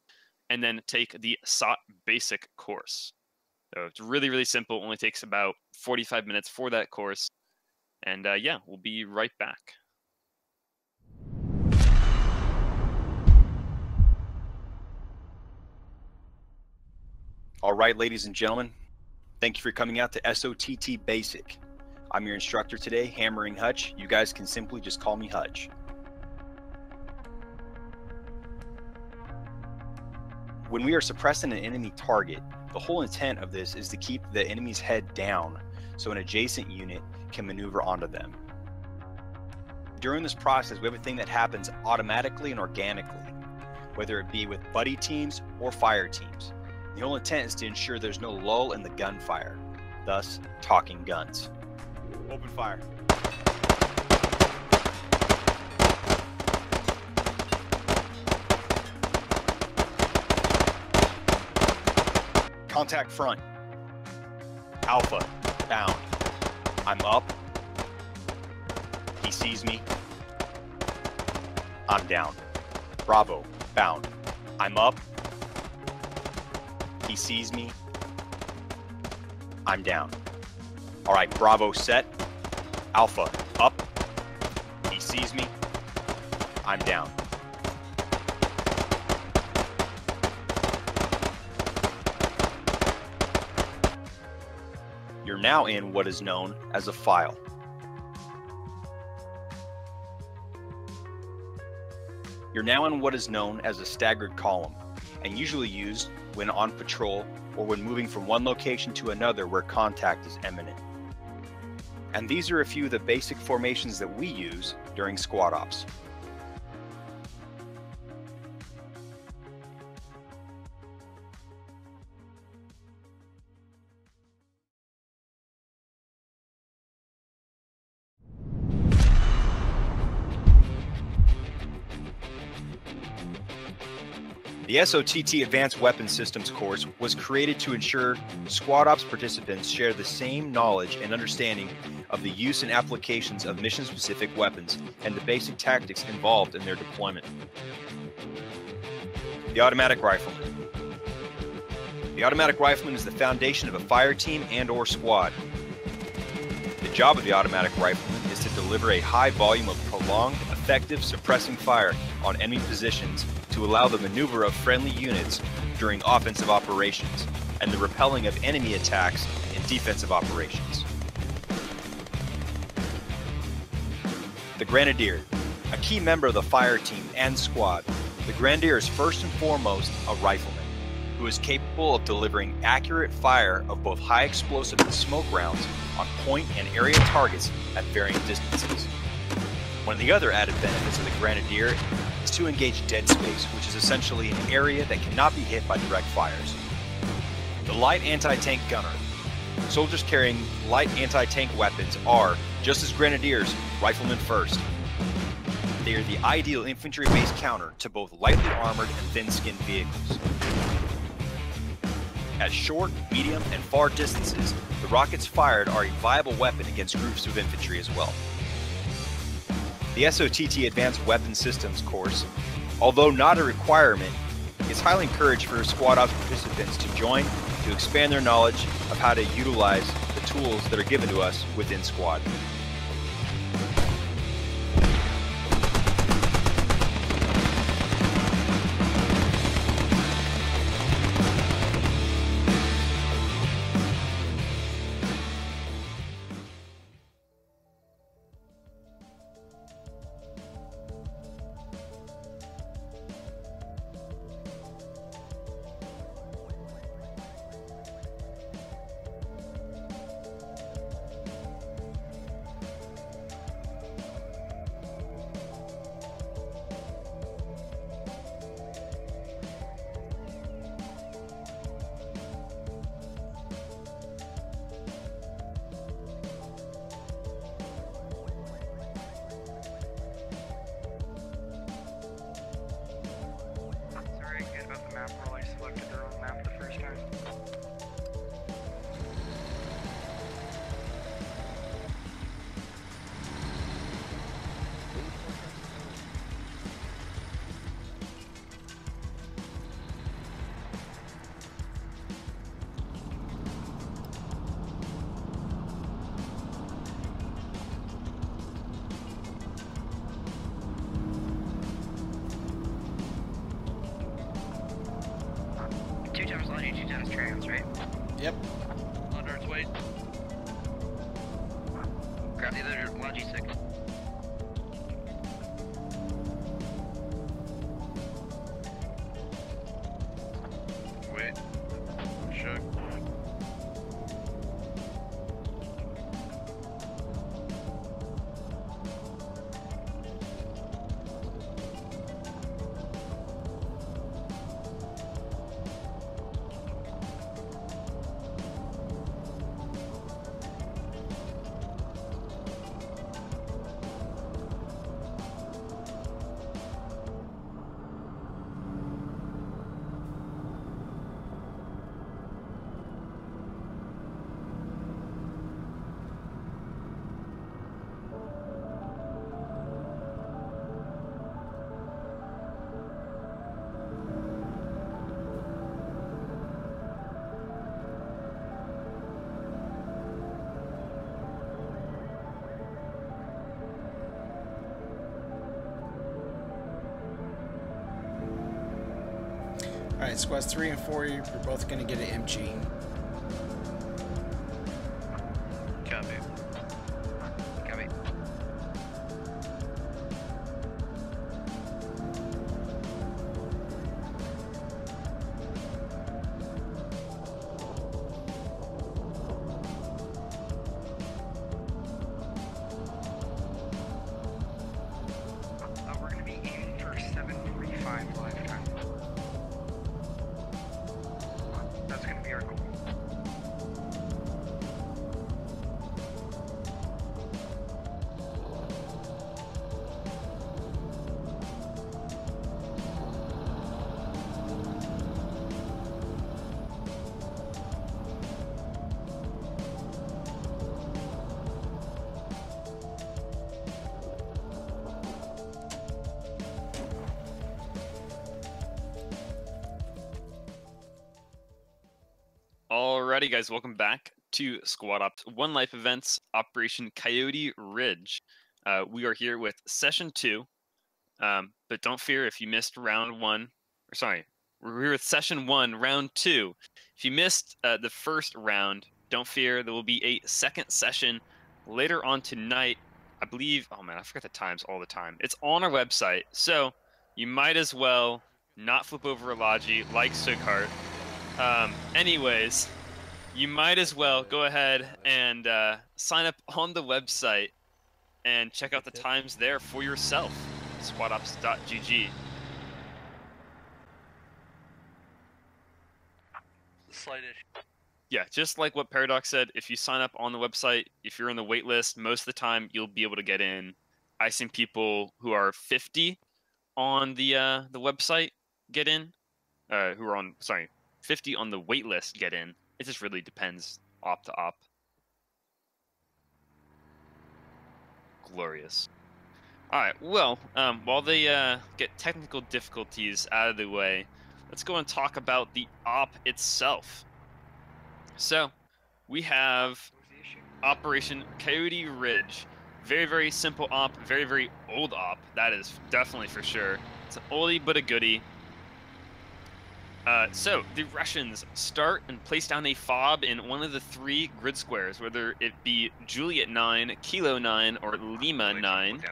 and then take the SOT basic course. So it's really, really simple. It only takes about 45 minutes for that course. And yeah, we'll be right back. All right, ladies and gentlemen, thank you for coming out to SOTT Basic. I'm your instructor today, Hammering Hutch. You guys can simply just call me Hutch. When we are suppressing an enemy target, the whole intent of this is to keep the enemy's head down so an adjacent unit can maneuver onto them. During this process, we have a thing that happens automatically and organically, whether it be with buddy teams or fire teams. The whole intent is to ensure there's no lull in the gunfire, thus talking guns. Open fire. Contact front. Alpha, bound. I'm up. He sees me. I'm down. Bravo, bound. I'm up. He sees me. I'm down. All right, Bravo set. Alpha up. He sees me. I'm down. You're now in what is known as a file. You're now in what is known as a staggered column, and usually used when on patrol or when moving from one location to another where contact is imminent. And these are a few of the basic formations that we use during squad ops. The SOTT Advanced Weapons Systems course was created to ensure Squad Ops participants share the same knowledge and understanding of the use and applications of mission-specific weapons and the basic tactics involved in their deployment. The Automatic Rifleman. The Automatic Rifleman is the foundation of a fire team and/or squad. The job of the Automatic Rifleman is to deliver a high volume of prolonged, effective suppressing fire on enemy positions to allow the maneuver of friendly units during offensive operations and the repelling of enemy attacks in defensive operations. The Grenadier, a key member of the fire team and squad. The Grenadier is first and foremost a rifleman who is capable of delivering accurate fire of both high explosive and smoke rounds on point and area targets at varying distances. One of the other added benefits of the Grenadier is to engage dead space, which is essentially an area that cannot be hit by direct fires. The Light Anti-Tank Gunner. Soldiers carrying light anti-tank weapons are, just as Grenadiers, riflemen first. They are the ideal infantry-based counter to both lightly armored and thin-skinned vehicles. At short, medium, and far distances, the rockets fired are a viable weapon against groups of infantry as well. The SOTT Advanced Weapons Systems course, although not a requirement, is highly encouraged for squad ops participants to join to expand their knowledge of how to utilize the tools that are given to us within squad. Yep. Under its weight. Grab the other Logi 6. Wait. Shook. Alright, squads 3 and 4, you're both going to get an MG. Alrighty, guys, welcome back to Squad Ops One Life Events, Operation Coyote Ridge. We are here with Session 2, but don't fear if you missed Round 1. Or sorry, we're here with Session 1, Round 2. If you missed the first round, don't fear, there will be a second session later on tonight. I believe, oh man, I forget the times all the time. It's on our website, so you might as well not flip over a Logi like Sugheart. Anyways, you might as well go ahead and sign up on the website and check out the times there for yourself. SquadOps.gg. Slight issue. Yeah, just like what Paradox said, if you sign up on the website, if you're on the wait list, most of the time you'll be able to get in. I've seen people who are 50 on the website get in, who are on, sorry, 50 on the wait list get in. It just really depends op to op. Glorious. All right, well, while they get technical difficulties out of the way, let's go and talk about the op itself. So, we have Operation Coyote Ridge. Very, very simple op, very, very old op. That is definitely for sure. It's an oldie but a goodie. So, the Russians start and place down a fob in one of the 3 grid squares, whether it be Juliet 9, Kilo 9, or Lima 9.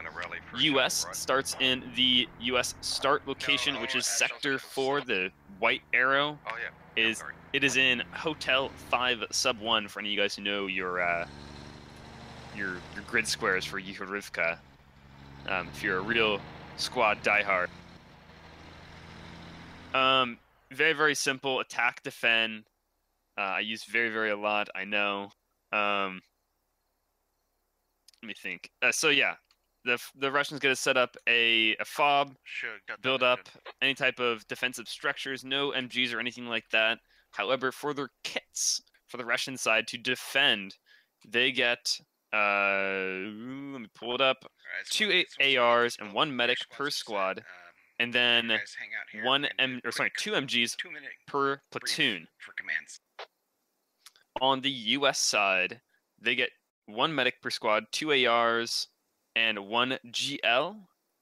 US starts in the US start location, which is Sector 4, the white arrow. It is in Hotel 5 Sub 1 for any of you guys who know your grid squares for Yurivka. If you're a real squad diehard. Very, very simple. Attack, defend. I use very, very a lot. I know. Let me think. So yeah, the Russians get to set up a fob, build up any type of defensive structures. No MGs or anything like that. However, for their kits, for the Russian side to defend, they get let me pull it up. 2 ARs and 1 medic per squad. And then 2 MGs per platoon. For commands. On the US side, they get 1 medic per squad, 2 ARs, and 1 GL,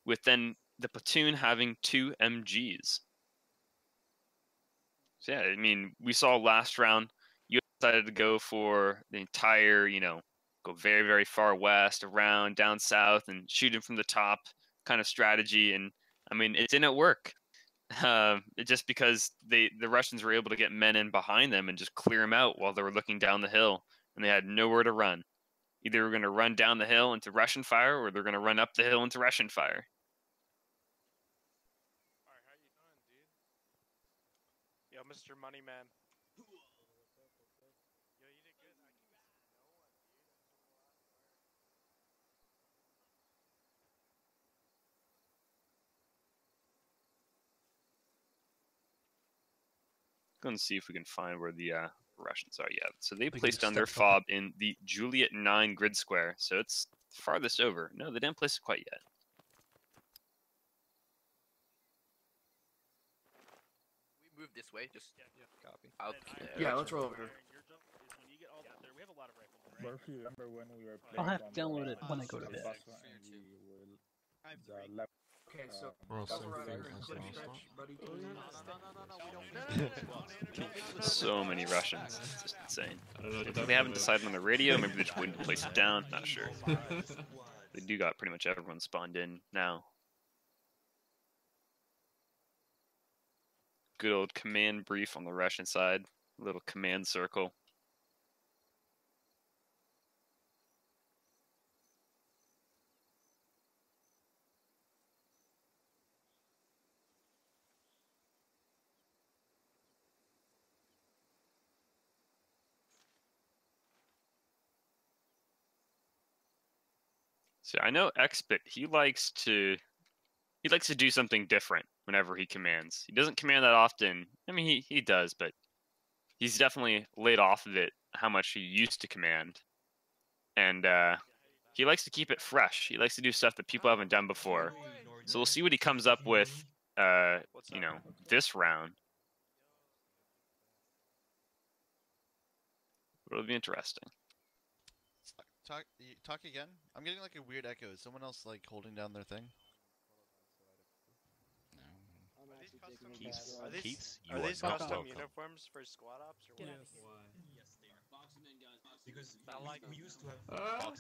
with then the platoon having 2 MGs. So yeah, I mean, we saw last round, US decided to go for the entire, go very, very far west, around, down south, and shoot him from the top kind of strategy. And I mean, it didn't work. Just because the Russians were able to get men in behind them and just clear them out while they were looking down the hill, and they had nowhere to run. Either we're going to run down the hill into Russian fire, or they're going to run up the hill into Russian fire. Alright, how you doing, dude? Yo, Mr. Moneyman. Yo, you did good. Go and see if we can find where the Russians are. Yeah, so they placed down their fob in the Juliet 9 grid square, so it's farthest over. No, they didn't place it quite yet. We move this way, just copy. Let's roll over. But if you remember when we were I'll playing have on to download the, it when I go to the bed. bus one and we will the left. Okay, so So many Russians. It's just insane. If they haven't decided on the radio, maybe they're just waiting to place it down. Not sure. They do got pretty much everyone spawned in now. Good old command brief on the Russian side. Little command circle. So I know Xbit, he likes to do something different whenever he commands. He doesn't command that often. I mean, he does, but he's definitely laid off of it how much he used to command. And he likes to keep it fresh. He likes to do stuff that people haven't done before. So we'll see what he comes up with, this round. but it'll be interesting. Talk again. I'm getting like a weird echo. Is someone else like holding down their thing? Keats, are these custom uniforms for squad ops or what? Yes, they are. Boxman guys, because we used to have.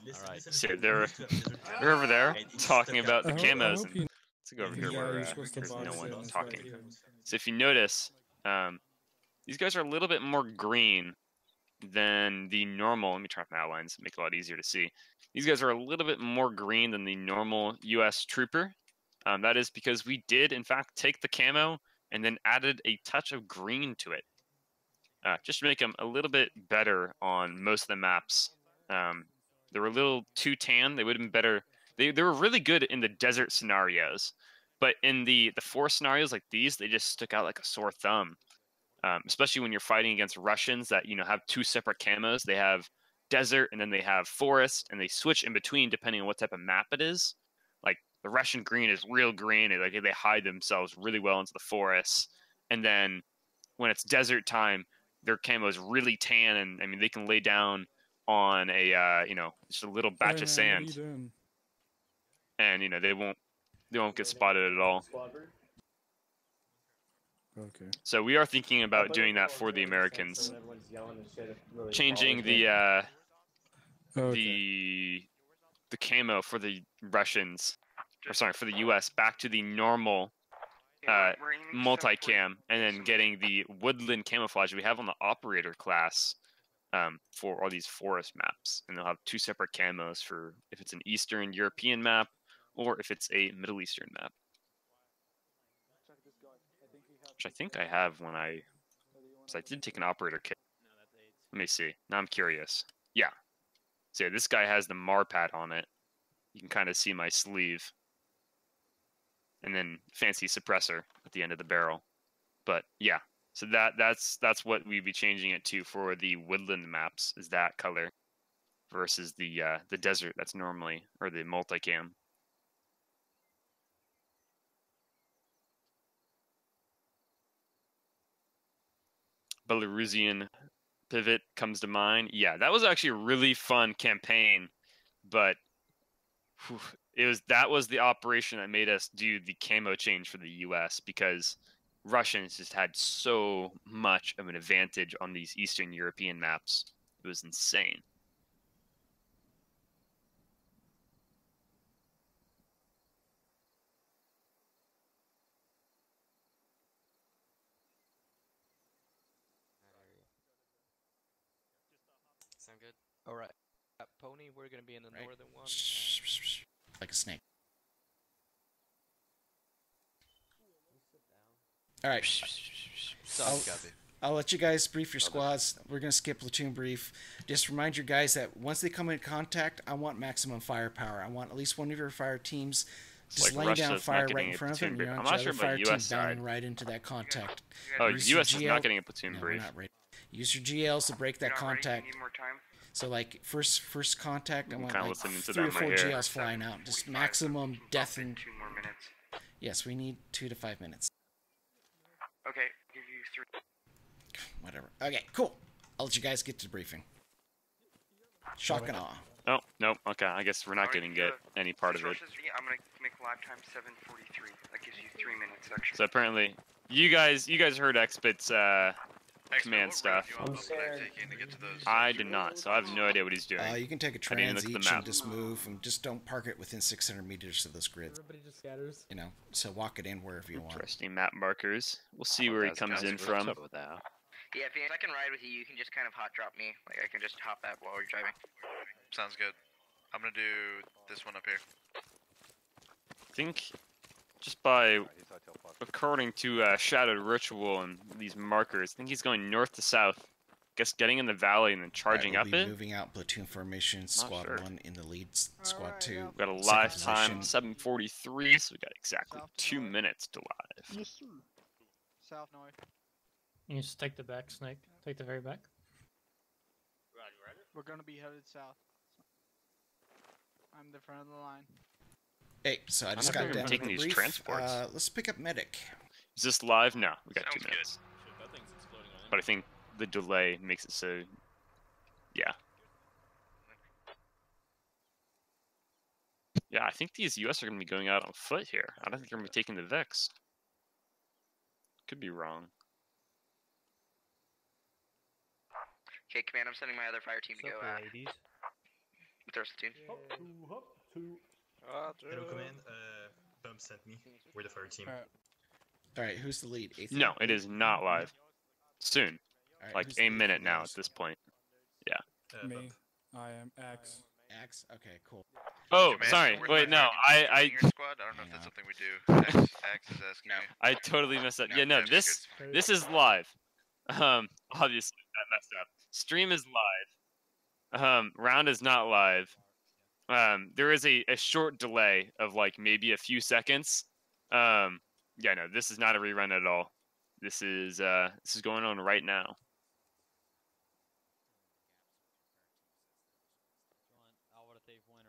Listen. So they're over there talking about the camos. And let's go over here where there's no one talking. So if you notice, these guys are a little bit more green than the normal. Let me try my outlines, make it a lot easier to see. These guys are a little bit more green than the normal U.S. trooper. That is because we did, in fact, take the camo and then added a touch of green to it, just to make them a little bit better on most of the maps. They were a little too tan. They would have been better. They were really good in the desert scenarios, but in the forest scenarios like these, they just stuck out like a sore thumb. Especially when you're fighting against Russians that have two separate camos. They have desert and then they have forest, and they switch in between depending on what type of map it is. Like the Russian green is real green, and like they hide themselves really well into the forest. And then when it's desert time, their camo is really tan, and I mean they can lay down on a just a little batch of sand, and they won't get spotted at all. Okay. So we are thinking about doing that for the Americans, changing the camo for the Russians, or sorry, for the U.S. back to the normal multicam, and then getting the woodland camouflage we have on the operator class for all these forest maps, and they'll have two separate camos for if it's an Eastern European map or if it's a Middle Eastern map. Which I think I have when I did take an operator kit. Let me see. Now I'm curious. Yeah. So yeah, this guy has the MAR-pad on it. You can kind of see my sleeve. And then fancy suppressor at the end of the barrel. But yeah, so that's what we'd be changing it to for the woodland maps, is that color versus the desert that's normally, or the multicam. Belarusian pivot comes to mind. Yeah, that was actually a really fun campaign, but that was the operation that made us do the camo change for the US, because Russians just had so much of an advantage on these Eastern European maps. It was insane. Sound good? All right. Pony, we're going to be in the northern one. Like a snake. All right. I'll let you guys brief your squads. We're going to skip platoon brief. Just remind your guys that once they come in contact, I want maximum firepower. I want at least one of your fire teams just laying down fire right in front of them. I'm not sure about US side. Right into that contact. Oh, US is not getting a platoon brief. Use your GLs to break that contact. So like first contact, I want like 3 or 4 GLs flying out. Just maximum death and. 2 more minutes. Yes, we need 2 to 5 minutes. Okay, give you 3. Whatever. Okay, cool. I'll let you guys get to the briefing. Shock and awe. Oh, no. Okay, I guess we're not getting any part of it. I'm gonna make live time 7:43. That gives you 3 minutes extra. So apparently, you guys heard Xbit's command stuff. I did not, so I have no idea what he's doing. You can take a trans each and just move, and just don't park it within 600 meters of those grids. Everybody just scatters. So walk it in wherever you want. Interesting map markers. We'll see where he comes in from. Yeah, if I can ride with you, you can just kind of hot drop me. Like I can just hop that while you're driving. Sounds good. I'm gonna do this one up here. I think just by according to Shadowed Ritual and these markers, I think he's going north to south. Guess getting in the valley and then charging up it. Moving out platoon formation, squad 1 in the lead, squad 2. We've got a live time 7:43, so we got exactly 2 minutes to live. Yes, sir. South north. You just take the back, Snake. Take the very back. We're gonna be headed south. I'm the front of the line. Hey, so I just got down taking the these brief. transports. Let's pick up medic. Is this live? No, we got 2 minutes. But I think the delay makes it so Yeah. Yeah, I think these US are going to be going out on foot here. I don't think they're going to be taking the Vex. Could be wrong. Okay, command, I'm sending my other fire team to go. Ladies. With the rest of the team. Hello, command. Bump sent me. We're the fire team. Alright, who's the lead? Aether? No, it is not live. Soon. Alright, Like who's a the lead minute for now guys? at this point. Yeah. Me. I am Axe. Axe? Okay, cool. Oh, sorry. Wait, no. I Your squad? I don't know if that's something we do. X is asking me. I totally messed up. No, Yeah, no, that's this is live. Obviously that messed up. Stream is live. Round is not live. There is a short delay of like maybe a few seconds. Yeah, no, this is not a rerun at all. This is going on right now.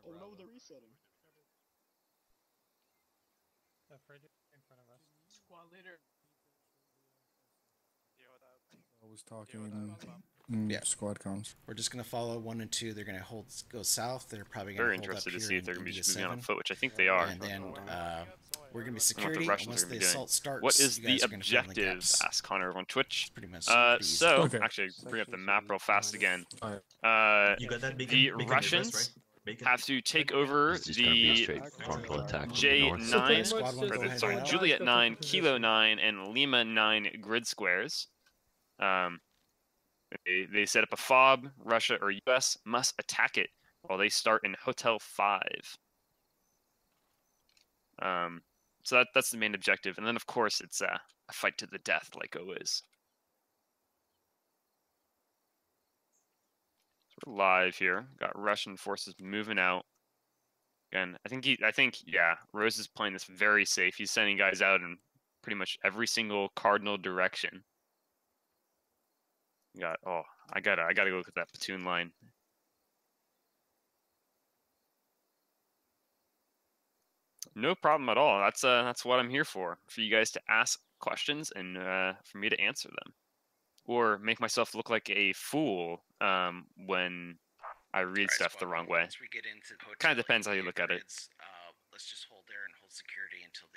Oh no, they're resetting. In front of us. Squad leader. I was talking Yeah. squad comms. We're just gonna follow 1 and 2. They're gonna go south. They're probably gonna Very hold interested up to here see if they're in going to be India just moving on 7. foot, which I think they are. And then we're gonna be I don't know what security. the Russians Once are the going to be doing. assault starts, What is you the guys are gonna fill in the objective? gaps. Asked Connor on Twitch. Pretty much pretty easy. So Okay. actually, bring up the map real fast again. You got that bacon? The Bacon Russians reverse, right? Bacon? have to take over the J9, sorry, Juliet 9, Kilo 9, and Lima 9 grid squares. They set up a fob. Russia or US must attack it while they start in Hotel 5. So that's the main objective. And then, of course, it's a fight to the death, like always. So we're live here. Got Russian forces moving out. Again, I think yeah, Rose is playing this very safe. He's sending guys out in pretty much every single cardinal direction. I gotta go look at that platoon line. No problem at all. That's what I'm here for you guys to ask questions and for me to answer them, or make myself look like a fool when I read stuff the wrong way. Once we get into the Kind of depends how you look at it. Let's just hold there and hold security until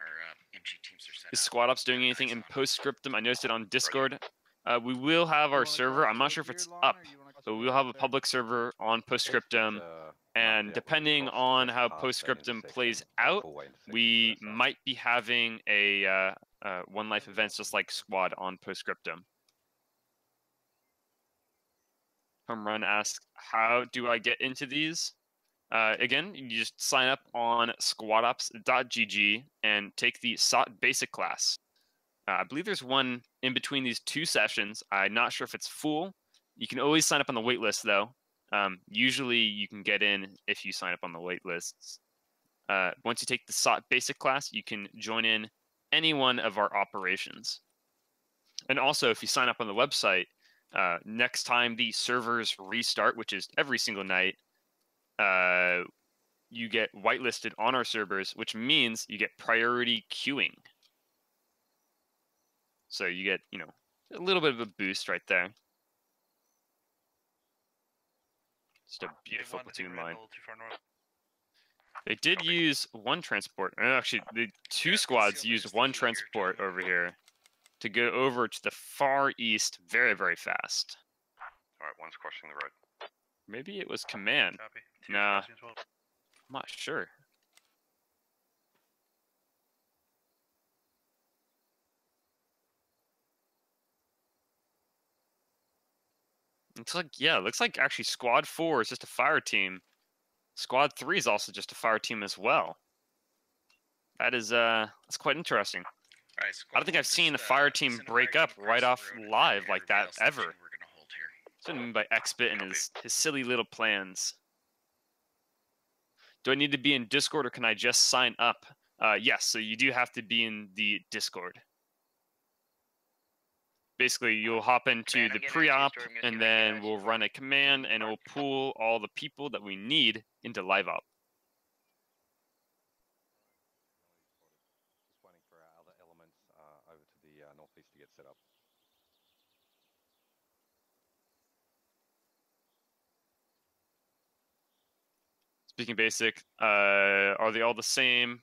our MG teams are set Is up. Squad Ops doing anything in postscriptum? I noticed it on Discord. We will have our server. I'm not sure if it's up, but we'll have a public server on postscriptum. And depending on how postscriptum plays out, we might be having a one life events just like Squad on postscriptum. Home Run asks, how do I get into these? Again, you just sign up on squadops.gg and take the SOT basic class. I believe there's one in between these 2 sessions. I'm not sure if it's full. You can always sign up on the wait list, though. Usually, you can get in if you sign up on the wait lists. Once you take the SOT basic class, you can join in any one of our operations. And also, if you sign up on the website, next time the servers restart, which is every single night, you get whitelisted on our servers, which means you get priority queuing. So you get, a little bit of a boost right there. Just a beautiful platoon line. They did use one transport. Actually, the 2 squads used one transport over here to go over to the far east very, very fast. Alright, one's crossing the road. Maybe it was command. Nah, I'm not sure. It looks like actually Squad 4 is just a fire team. Squad 3 is also just a fire team as well. That's quite interesting. Right, I don't think I've seen a fire team break up right off live like that ever. That's what I mean by Xbit and his silly little plans. Do I need to be in Discord or can I just sign up? Yes, so you do have to be in the Discord. Basically, you'll hop into the pre-op, and then we'll run a command, and it will pull all the people that we need into live op. Just waiting for our other elements over to the northeast to get set up. Speaking basic, are they all the same,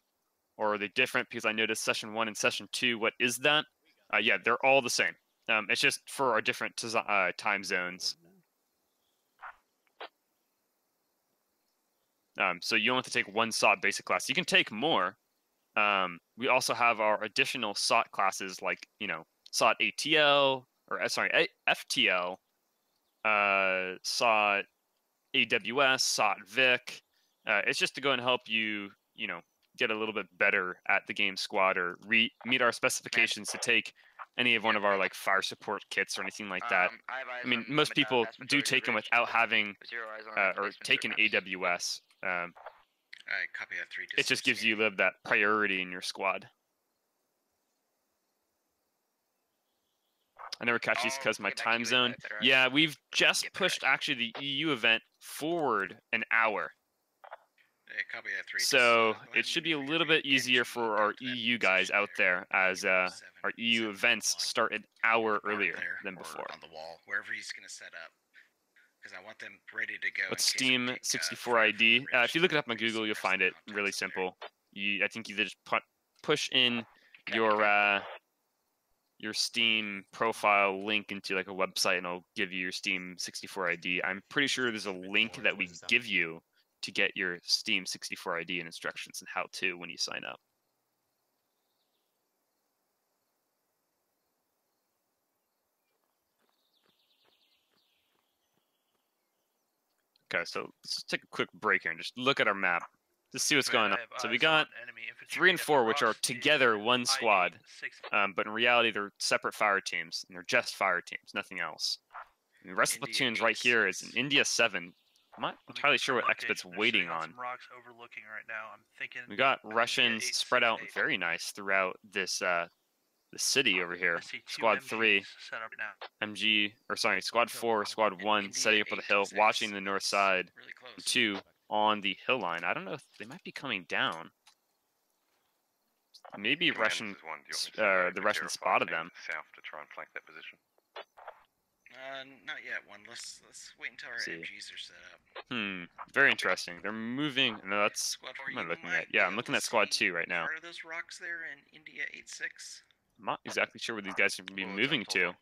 or are they different? Because I noticed session 1 and session 2. What is that? Yeah, they're all the same. It's just for our different time zones. So you only have to take one SOT basic class. You can take more. We also have our additional SOT classes, like SOT ATL or sorry FTL, SOT AWS, SOT Vic. It's just to go and help you, get a little bit better at the game squad or meet our specifications to take any of one of our like fire support kits or anything like that. I mean, most people do take them without having or taking AWS. Copy that 3. It just gives you that priority in your squad. I never catch these because my time zone. Yeah, we've just pushed actually the EU event forward an hour. Copy that 3. So it should be a little bit easier for our EU guys out there, as our EU events start an hour earlier than before. On the wall, wherever he's going to set up. Because I want them ready to go. What's Steam 64 ID? If you look it up on Google, you'll find it really simple. I think you just push in your Steam profile link into like a website, and it'll give you your Steam 64 ID. I'm pretty sure there's a link that we give you to get your Steam 64 ID and instructions and how to when you sign up. Okay, so let's take a quick break here and just look at our map to see what's going on. So we got 3 and 4, which are together one squad, but in reality they're separate fire teams, and they're just fire teams, nothing else. And the rest of the platoons right here is in India 7. I'm not entirely sure what Expit's waiting on. We got Russians spread out very nice throughout this the city over here. Squad 3, Squad 4, Squad 1 setting up on the hill, watching the north side. 2 on the hill line. I don't know if they might be coming down. Maybe the Russians spotted them. South to try and flank that position. Not yet. Let's wait until our MGs are set up. Very interesting. They're moving. No, that's. What am I looking at? Yeah, I'm looking at Squad 2 right now. Part of those rocks there in India 8-6. I'm not exactly sure where these guys are going to be moving to.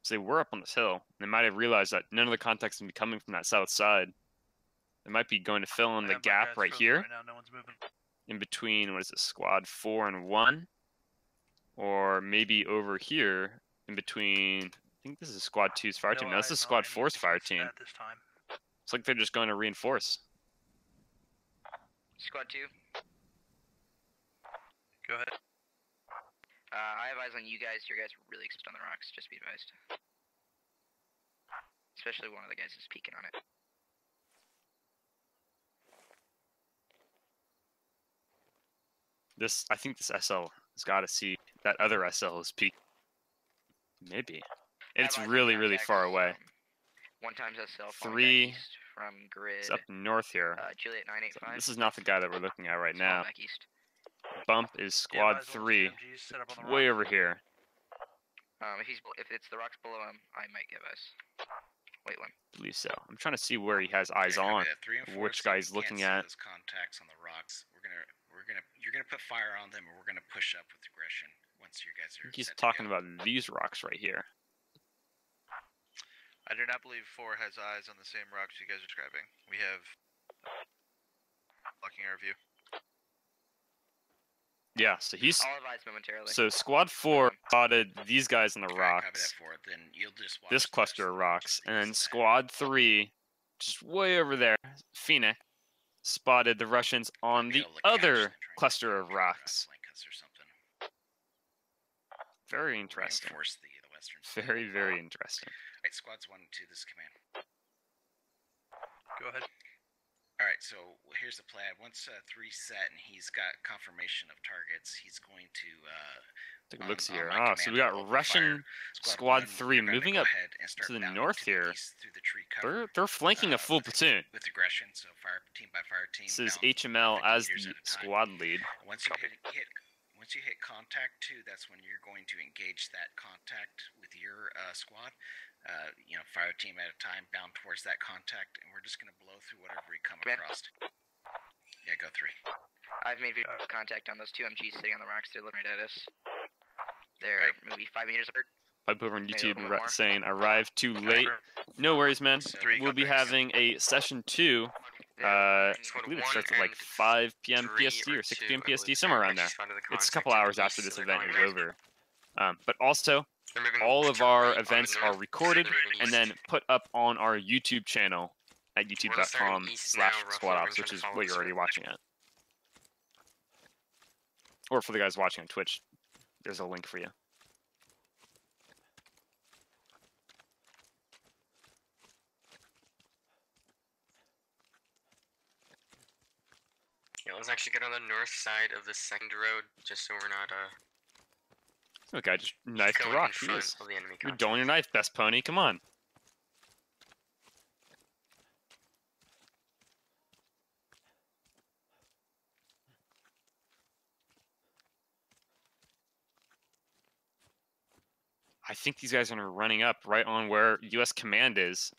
So they were up on this hill. They might have realized that none of the contacts can be coming from that south side. They might be going to fill in the gap right here. Right now, no one's moving. In between, what is it, Squad 4 and 1? Or maybe over here, in between, I think this is Squad 2's fire team. No, this is Squad 4's fire team. This time. It's like they're just going to reinforce. Squad 2. Go ahead. I have eyes on you guys. Your guys are really exposed on the rocks, just be advised. Especially one of the guys is peeking on it. I think this SL has got to see that other SL is peeking. Maybe. It's really, really far away. 1 times SL. 3 from grid. It's up north here. Juliet 985. This is not the guy that we're looking at right now. Back east. Bump is Squad 3, way over here. If it's the rocks below him, I might give us. Wait one. I believe so. I'm trying to see where he has eyes on. Which guy he's looking at. Those contacts on the rocks. You're gonna put fire on them, and we're gonna push up with aggression once you guys are. I think he's talking about these rocks right here. I do not believe 4 has eyes on the same rocks you guys are describing. We have blocking our view. Yeah, so he's. I'll advise momentarily. So Squad 4 spotted these guys on the rocks. Then you'll just watch this cluster of rocks, and then Squad 3, just way over there, Phoenix, spotted the Russians on the other cluster of rocks. Very interesting. Very, very interesting. Alright, Squads 1 and 2, this is command. Go ahead. Alright, so here's the plan. Once 3's set and he's got confirmation of targets, he's going to take a look here. Oh, so we got Russian Squad 3 moving up to the north here. They're flanking a full platoon. With aggression, so fire team by fire team. This is HML as the squad lead. Once once you hit contact 2, that's when you're going to engage that contact with your squad. Fire team at a time, bound towards that contact, and we're just going to blow through whatever we come across. Yeah, go 3. I've made visual contact on those 2 MGs sitting on the rocks. They're looking right at us. They're maybe 5 meters apart. Pipe over on YouTube saying arrived too late. No worries, man. We'll be having a session 2. I believe it starts at like 5 p.m. PST or 6 p.m. PST, somewhere around there. It's a couple hours after this event is over. But also, all of our events are recorded and then put up on our YouTube channel at youtube.com/squadops, which is what you're already watching at. Or for the guys watching on Twitch, there's a link for you. Yeah, let's actually get on the north side of the second road, just so we're not Look, I just knifed the rock. Jeez. You're dulling your knife, best pony. Come on. I think these guys are running up right on where U.S. command is.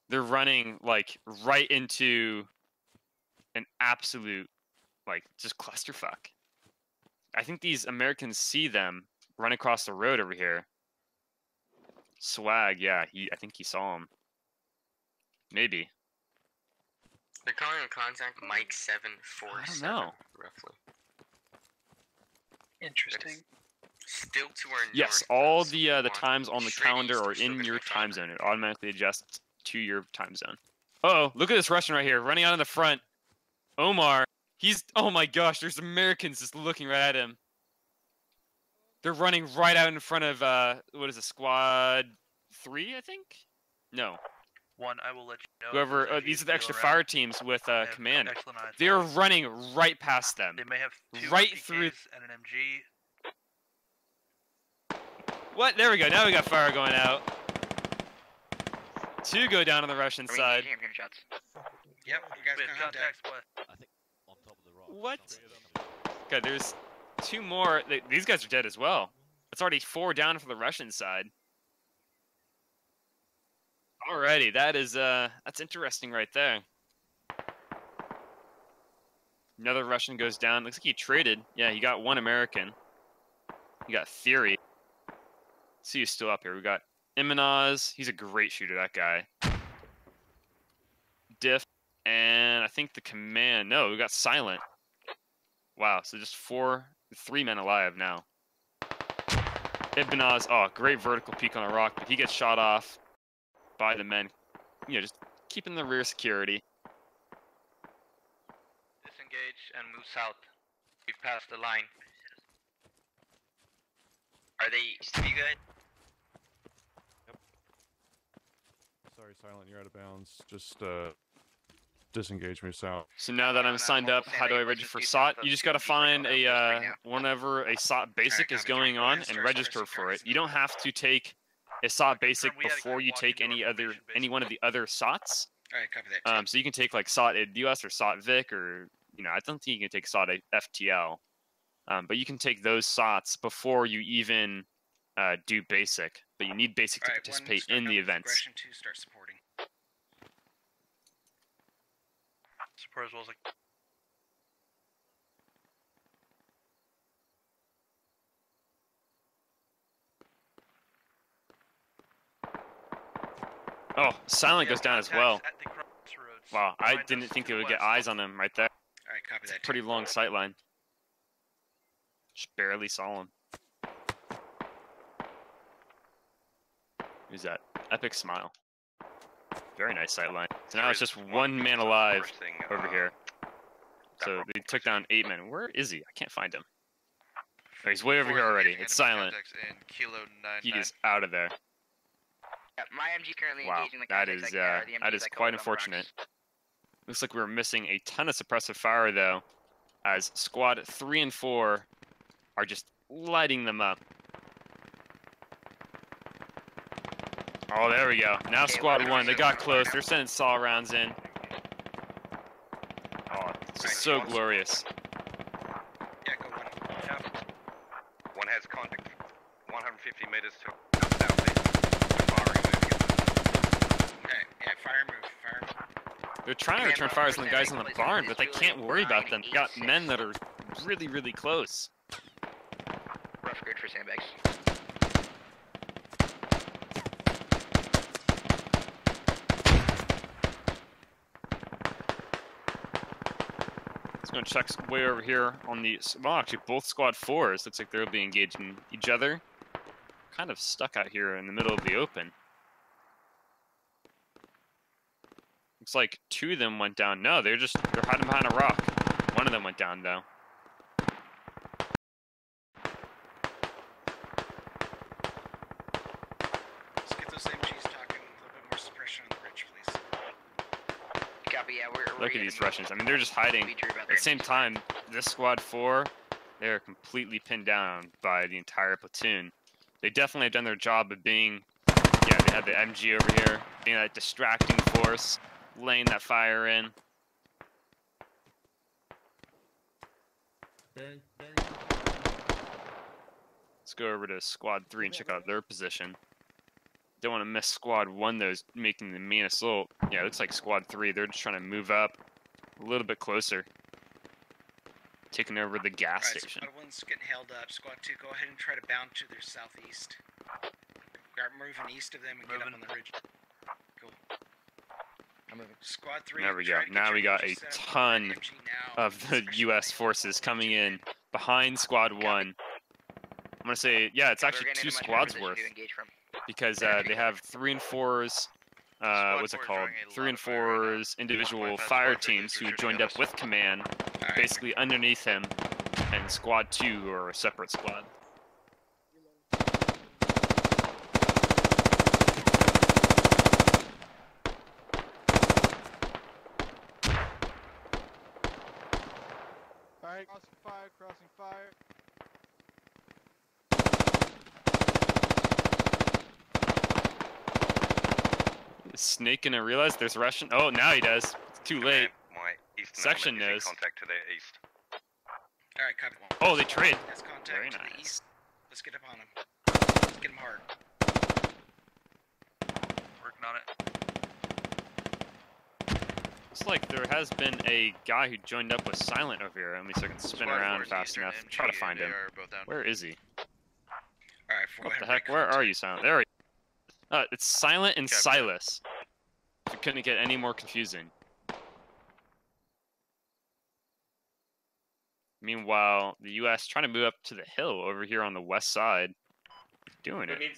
They're running like right into an absolute just clusterfuck. I think these Americans see them run across the road over here. Swag, yeah, I think he saw him. Maybe. They're calling a contact Mike 747. I don't know. Roughly. Interesting. Still to our north. Yes, all the times on the calendar are in your time zone. It automatically adjusts to your time zone. Uh-oh, look at this Russian right here, running out in the front. Omar, oh my gosh, there's Americans just looking right at him. They're running right out in front of, what is it, squad 3, I think? No. 1, I will let you know. Whoever, these are the extra fire teams with command. They're running right past them. They may have 2 right RPKs through. and an MG. What? There we go. Now we got fire going out. 2 go down on the Russian side. Yep, you guys got contact. I think on top of the rock. What? Okay, there's 2 more. These guys are dead as well. It's already 4 down for the Russian side. Alrighty, that's interesting right there. Another Russian goes down. Looks like he traded. Yeah, he got 1 American. He got Theory. Let's see who's still up here. We got Imanaz. He's a great shooter, that guy. Diff. And I think the command. No, we got Silent. Wow, so just 3 men alive now. Ibanaz. Oh, great vertical peek on the rock, but he gets shot off by the men. Just keeping the rear security. Disengage and move south. We've passed the line. Are they still good? Sorry, Silent, you're out of bounds. Just disengage me south. So now that I'm signed up, how do I register for SOT? You just gotta find whenever a SOT basic is going on and register for it. You don't have to take a SOT basic before you take any one of the other SOTs. Alright, copy that. So you can take like SOT AWS or SOT Vic, or I don't think you can take SOT FTL. But you can take those SOTs before you even do basic. But you need basic to participate in the events. Aggression 2, start supporting. Support as well as like. Oh, Silent goes down as well. Wow, I didn't think they would get eyes on him right there. Alright, copy that. Pretty long sight line. Just barely saw him. Who's that? Epic Smile. Very nice sight line. So now it's just 1 man alive over here. So they took down 8 men. Where is he? I can't find him. Oh, he's way over here already. It's Silent. He is out of there. Yeah, my MG currently Wow, engaging the that is quite unfortunate. Looks like we're missing a ton of suppressive fire though, as squad 3 and 4 are just lighting them up. Oh, there we go. Now squad 1, they got close. They're sending saw rounds in. It's so glorious. Yeah, go one. One has contact 150 meters to southeast. Firing moving. Okay, yeah, fire move. They're trying to return fires on the guys in the barn, but they can't worry about them. They got men that are really, really close. Rough grid for sandbags. It's going to check way over here on the... Well, actually, both squad 4s. Looks like they'll be engaging each other. Kind of stuck out here in the middle of the open. Looks like 2 of them went down. No, they're hiding behind a rock. 1 of them went down, though. Let's get those MGs talking. A little bit more suppression on the ridge, please. Copy, yeah, we're Look at these Russians. I mean, they're just hiding. At the same time, this squad 4, they're completely pinned down by the entire platoon. They definitely have done their job of being, yeah, they have the MG over here, being that distracting force, laying that fire in. Let's go over to squad 3 and check out their position. Don't want to miss squad 1 though, is making the main assault. Yeah, it looks like squad 3, they're just trying to move up a little bit closer. Taking over the gas station. Squad 1's getting held up. Squad 2, go ahead and try to bound to their southeast. Start moving east of them and get up on the ridge. Cool. I'm moving. Squad 3. There we go. Now we got a ton of the U.S. forces coming in behind squad 1. I'm gonna say, yeah, it's actually 2 squads worth because they have 3 and 4s. What's it called? 3 and 4s individual fire teams who joined up with command, basically underneath him, and squad 2 are a separate squad. Fire, crossing fire. Snake and I realize there's Russian. Oh, now he does. It's too late. My eastern Section element knows. is in contact to their east. Alright, copy. Oh, they trade. That's contact Very to nice. the east. Let's get up on them. Let's get them hard. Working on it. Looks like there has been a guy who joined up with Silent over here. Let me see if I can spin around fast enough. Try to find him. Where is he? Alright, What the heck? Where are you, Silent? There he is. It's Silent and Silas. It couldn't get any more confusing. Meanwhile, the U.S. trying to move up to the hill over here on the west side. Doing it. You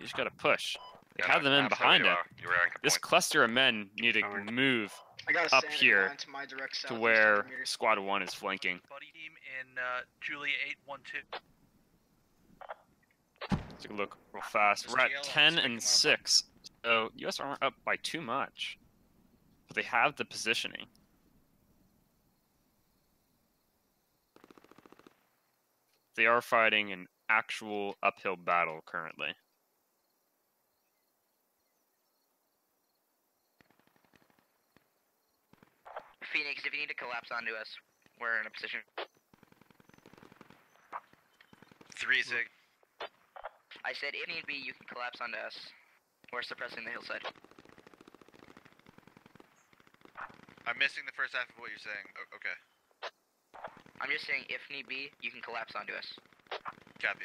just gotta push. They have the men behind them. This cluster of men need to move up here to where squad 1 is flanking. Buddy team in Julia 812. Let's take a look real fast. We're at 10 and 6. So U.S. aren't up by too much. But they have the positioning. They are fighting an actual uphill battle currently. Phoenix, if you need to collapse onto us, we're in a position. 3 Sig. I said if need be, you can collapse onto us. We're suppressing the hillside. I'm missing the first half of what you're saying. Okay. I'm just saying if need be, you can collapse onto us. Copy.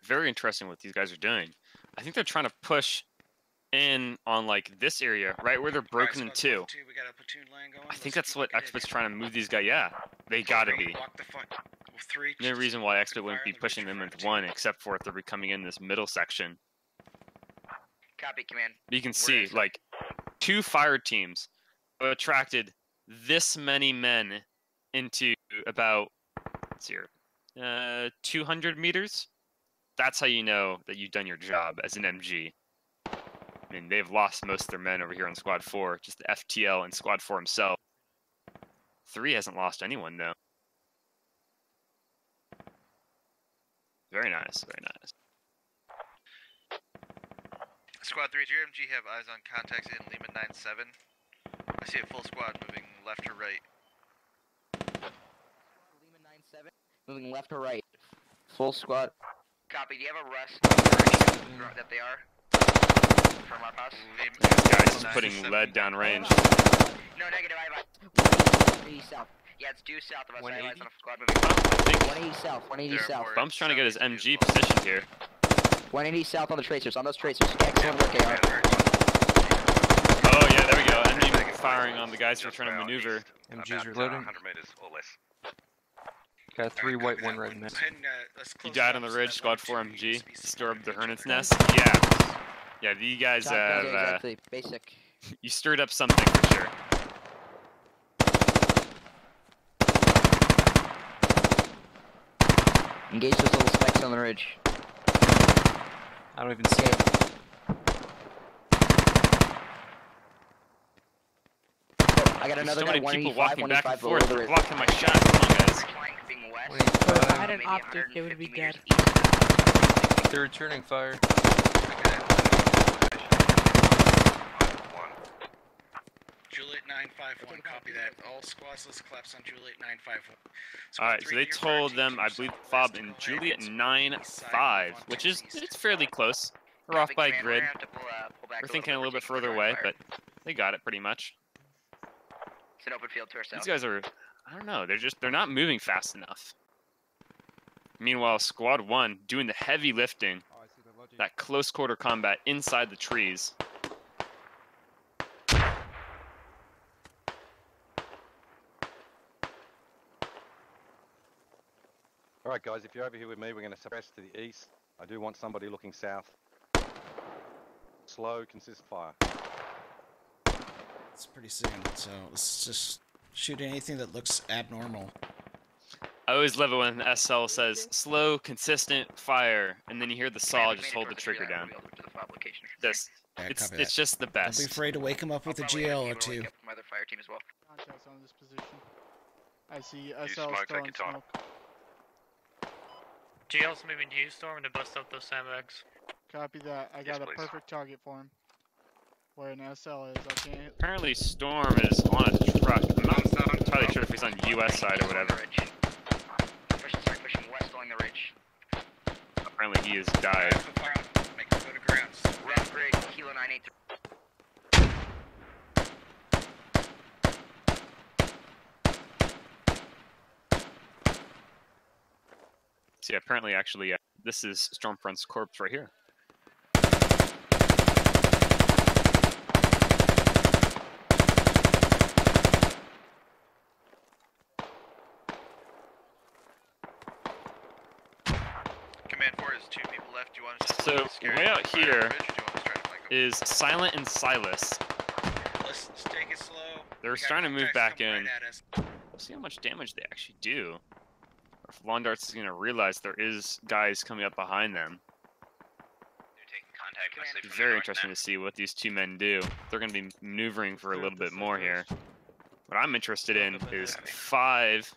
Very interesting what these guys are doing. I think they're trying to push in on like this area, right where they're broken in two. We got a platoon line going. I think that's what Exped's trying to move these guys. Yeah, they gotta be. Walk the fuck. 3. No reason why Exped wouldn't be pushing them with 1, except for if they're coming in this middle section. Copy, command. You can see, like, 2 fire teams attracted this many men into about, let's see here, 200 meters. That's how you know that you've done your job as an MG. I mean, they've lost most of their men over here on Squad 4, just the FTL and Squad 4 himself. 3 hasn't lost anyone, though. Very nice, very nice. Squad 3, does your MG have eyes on contacts in Lima 97? I see a full squad moving left or right. Lima 9-7, moving left or right. Full squad. Copy. Do you have a rest that they are? From our pass? This guy's just putting lead down range. No, negative. I have 180 south. Yeah, it's due south of us. I have eyes on a squad moving. 180 south. 180 south. Bump's trying to get his MG positioned here. 180 south on the tracers. On those tracers. Excellent work, AR. Oh yeah, there we go. MG firing on the guys who are trying to maneuver. MG's reloading. 100 meters or less. Got 3 white, 1 red, man. You died on the ridge, squad 4 MG. Disturbed the Hornet's nest. Yeah. Yeah, you guys have, exactly. Basic. You stirred up something for sure. Engage those little spikes on the ridge. I don't even see it. I got another so many guy, people 185, walking back and 185 below forth. the They're ridge. blocking my shot. Come on, guys. If I had an optic, they would be dead. They're returning fire. Juliet 951, copy that. All squads, let's collapse on Juliet 951. Alright, so they told them, I believe, Fob and Juliet 9-5, which is, it's fairly close. We're off by a grid. We're thinking a little bit further away, but they got it pretty much. It's an open field to our south. These guys are, I don't know, they're not moving fast enough. Meanwhile, Squad 1 doing the heavy lifting, that close quarter combat inside the trees. Alright guys, if you're over here with me, we're going to suppress to the east. I do want somebody looking south. Slow, consistent fire. It's pretty soon, so let's just shoot anything that looks abnormal. I always love it when SL says slow, consistent fire, and then you hear the saw just hold the trigger down. It's just the best. Don't be afraid to wake him up with a GL or two. My other fire team as well. Contacts on this position. I see You SL smoke, still take in your time. smoke. GL's moving to you, Storm, to bust up those sandbags. Copy that. I got a perfect target for him. Where an SL is, I can't hit. Apparently Storm is on a truck. I'm not entirely sure if he's on US side or whatever. Pushing west along the ridge. Apparently he has died. Make him go to ground. Rough rig, Kilo 983. See, apparently actually this is Stormfront's corpse right here. Command 4 is 2 people left. Do you want us to So scare way them out with fire here ridge, or do you want us to try to flank them? is Silent and Silas. Let's take it slow. They're We got trying to move contacts back coming in. right at us. We'll see how much damage they actually do. Or if Londarts is going to realize there is guys coming up behind them. It's very interesting to see what these two men do. They're going to be maneuvering for a little bit more here. What I'm interested in is 5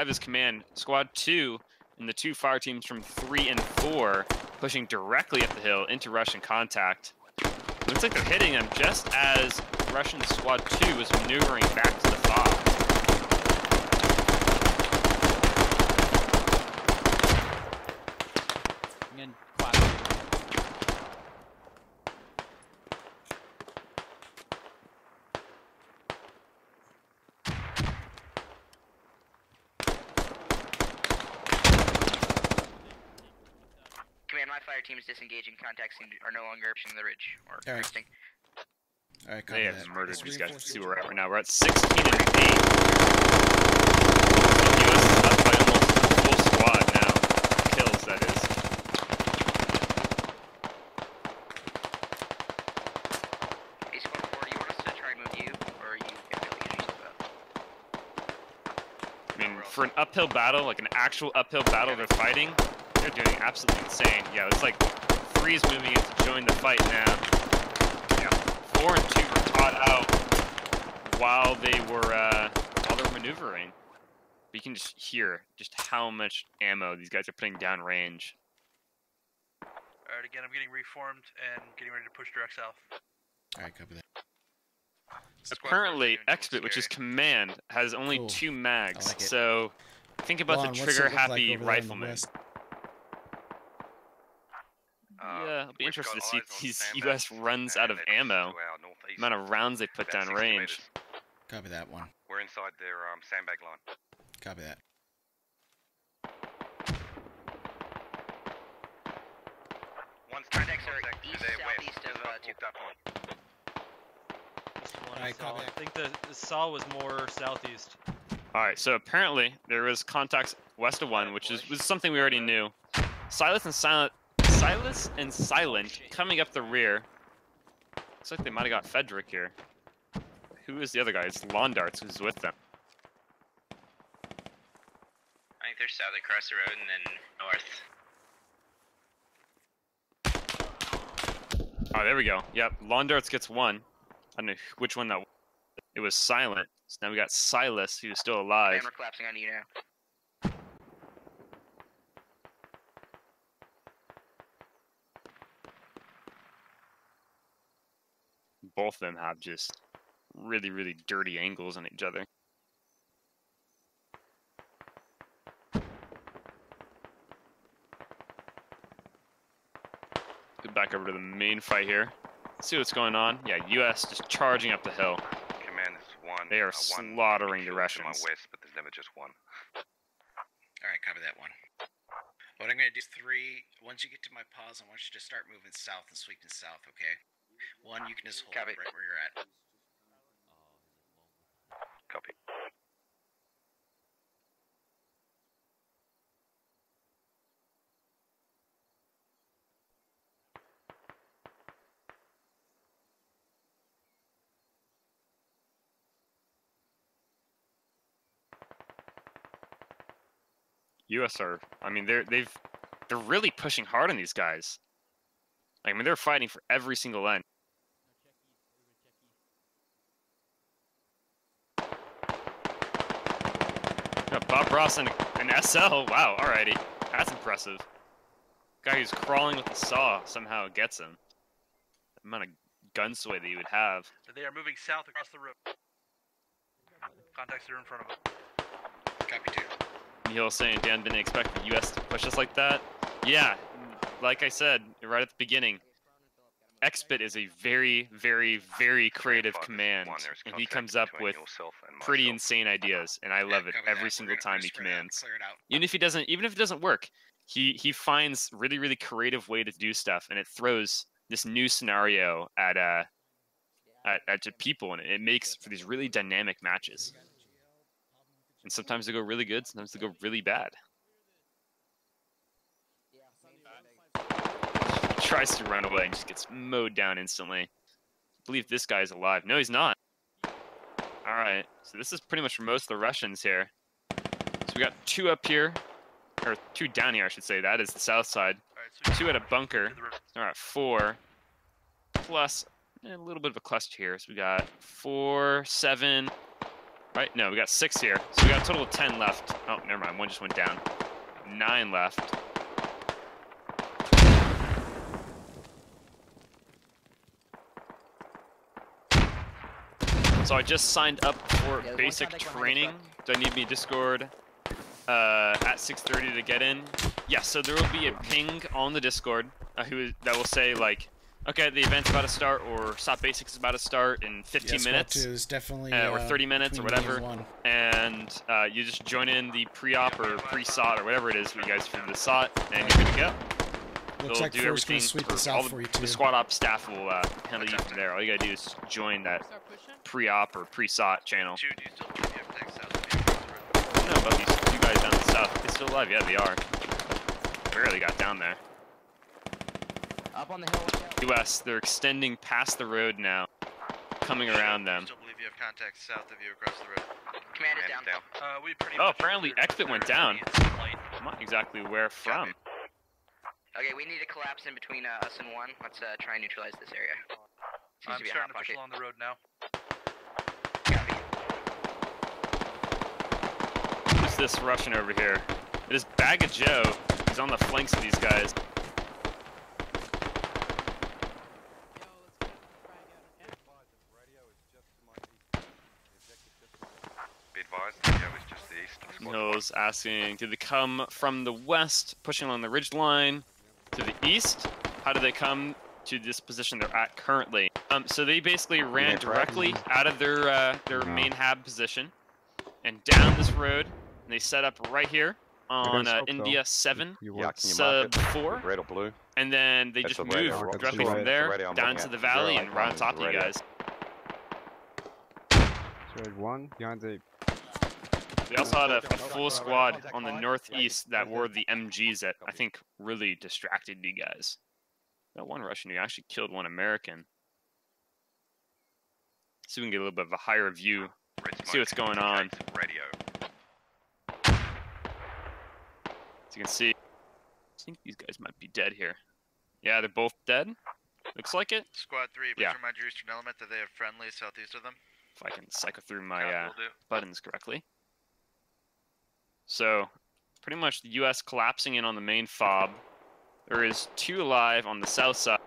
is command, squad 2, and the 2 fire teams from 3 and 4 pushing directly up the hill into Russian contact. Looks like they're hitting them just as Russian squad 2 is maneuvering back to the fob. Again, Command, my fire team is disengaging. Contacts are no longer pushing the ridge or resting. Alright, They have that. murdered Let's these guys. reinforce See the where we're at door. right now. We're at 16 and 8. US is up by almost a full squad now. Kills, that is. Hey, squad 4, do you want us to try and move you, or are you really used to that? I mean, for an uphill battle, like an actual uphill battle they're fighting, they're doing absolutely insane. Yeah, it's like 3 is moving in to join the fight now. Yeah, 4 and 2 were caught out while they were maneuvering. But you can just hear just how much ammo these guys are putting down range. Alright, again, I'm getting reformed and getting ready to push direct south. Alright, copy that. Apparently, Expert, which is command, has only Cool. 2 mags. I like it. So think about Lon, the what's it trigger-happy look like over there in the rifleman. west? Yeah, it'll be We've interesting to got see eyes if on these sandbags, US runs and out of they're ammo. to our northeast, Amount of rounds they put about down 60 range. meters. Copy that one. We're inside their sandbag line. Copy that. One's Contacts are contact to east, their west. southeast of, Just walked up on. Alright, copy I think the saw was more southeast. Alright, so apparently there was contacts west of 1, which was something we already knew. Silas and Silent coming up the rear. Looks like they might have got Fedric here. Who is the other guy? It's Londarts who's with them. I think they're south across the road and then north. Oh, there we go. Yep, Londarts gets 1. I don't know which one that was. It was Silent. So now we got Silas, who's still alive. And we're collapsing on you now. Both of them have just really, really dirty angles on each other. Get back over to the main fight here. Let's see what's going on. Yeah, US just charging up the hill. Command is 1. They are one slaughtering the to my Russians. west, but there's never just 1. Alright, copy that one. What I'm gonna do is 3. Once you get to my pause, I want you to start moving south and sweeping south, okay? 1, you can just hold Copy. right where you're at. Copy. US are, I mean, they're really pushing hard on these guys. I mean, they're fighting for every single end. Got Bob Ross and an SL. Wow, alrighty. That's impressive. Guy who's crawling with the saw somehow gets him. The amount of gun sway that you would have. They are moving south across the road. Contacts are in front of them. Copy 2. Neil saying Dan didn't expect the US to push us like that. Yeah, like I said right at the beginning, Expit is a very, very, very creative command, and he comes up with pretty insane ideas, and I love it every single time he commands. Even if it doesn't work, he finds really, really creative way to do stuff, and it throws this new scenario at to people, and it makes for these really dynamic matches. And sometimes they go really good, sometimes they go really bad. He tries to run away and just gets mowed down instantly. I believe this guy's alive. No, he's not. Alright, so this is pretty much for most of the Russians here. So we got 2 up here, or 2 down here, I should say. That is the south side. 2 at a bunker. Alright, 4. Plus a little bit of a cluster here. So we got 4, 7. Right? No, we got 6 here. So we got a total of 10 left. Oh, never mind. 1 just went down. 9 left. So I just signed up for basic training. Do I need me Discord at 6:30 to get in? Yeah, so there will be a ping on the Discord that will say like, okay, the event's about to start, or Stop Basics is about to start in 15 minutes. Is definitely, or 30 minutes, or whatever. And you just join in the pre-op or pre-SOT or whatever it is for you guys for the SOT, and you're good to go. Looks They'll like do Fur's gonna everything. sweep this For out all for you, the too. squad op staff will handle you from there. All you gotta do is join that pre-op or pre-SOT channel. Jude, do you still believe you have tanks south of you? I don't know about these 2 guys down the south. They still alive? Yeah, they are. Barely got down there. Up on the hill. US, they're extending past the road now, coming around them. Still believe you have contacts south of you across the road. Command is down. We pretty Oh, much apparently Expit went down. I'm not exactly where from. Okay, we need to collapse in between us and 1. Let's try and neutralize this area. Seems I'm to be a starting hot to push pocket. along the road now. Who's this Russian over here? It is Bag of Joe. He's on the flanks of these guys. Yeah, it was just the east. Hills asking, did they come from the west, pushing along the ridge line to the east? How do they come to this position they're at currently? So they basically ran directly out of their main hab position and down this road, and they set up right here on India 7, sub 4, red or blue? and then they just moved directly from there down to the valley and right on top of you guys. Red 1 behind the. They also had a full squad on the northeast that wore the MGs that I think really distracted you guys. That one Russian who actually killed one American. So we can get a little bit of a higher view, see what's going on. Radio. As you can see, I think these guys might be dead here. Yeah, they're both dead. Looks like it. Squad 3, please remind your eastern element that they have friendly southeast of them. If I can cycle through my buttons correctly. So, pretty much the U.S. collapsing in on the main fob. There is 2 alive on the south side.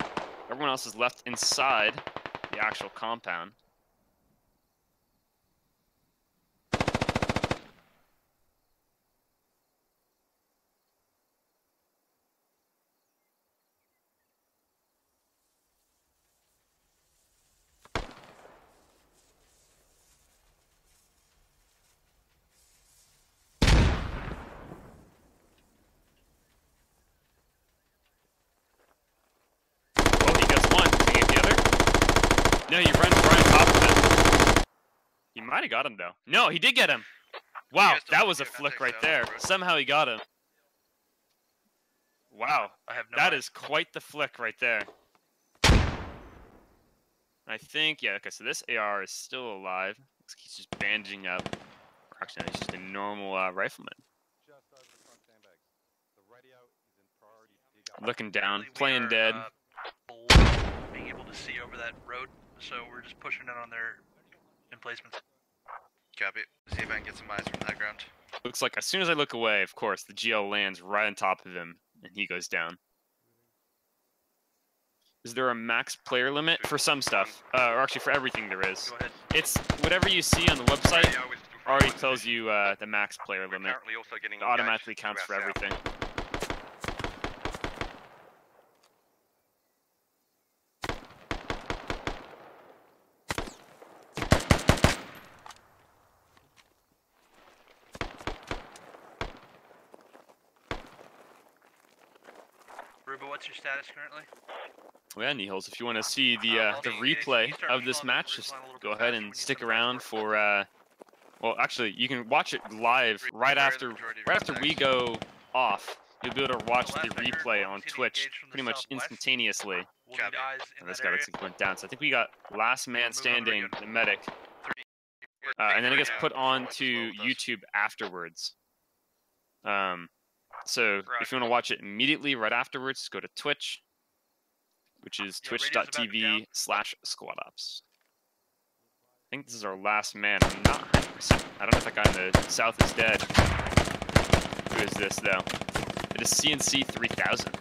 Everyone else is left inside the actual compound. No, he runs right on top of him. He might have got him, though. No, he did get him. Wow, that was a flick right there. Somehow he got him. Wow, that is quite the flick right there. I think, yeah, okay, so this AR is still alive. Looks like he's just bandaging up. Or actually, no, he's just a normal rifleman. Looking down, playing dead. Being able to see over that road, so we're just pushing it on their emplacements. Copy. See if I can get some eyes from that ground. Looks like as soon as I look away, of course, the GL lands right on top of him, and he goes down. Is there a max player limit for some stuff? Or actually for everything there is. Go ahead. It's whatever you see on the website already tells you the max player limit. It automatically counts for everything. Ruba, what's your status currently? Well, yeah, Nihils, if you want to see the replay of this match, just go ahead and stick around for. Well, actually, you can watch it live right after we go off. You'll be able to watch the replay on Twitch pretty much instantaneously. And this guy looks like he went down. So I think we got last man standing, the medic, and then it gets put on to YouTube afterwards. So if you want to watch it immediately right afterwards, just go to Twitch, which is twitch.tv/squadops. I think this is our last man. I'm not 100%. I don't know if that guy in the south is dead. Who is this, though? It is CNC 3000.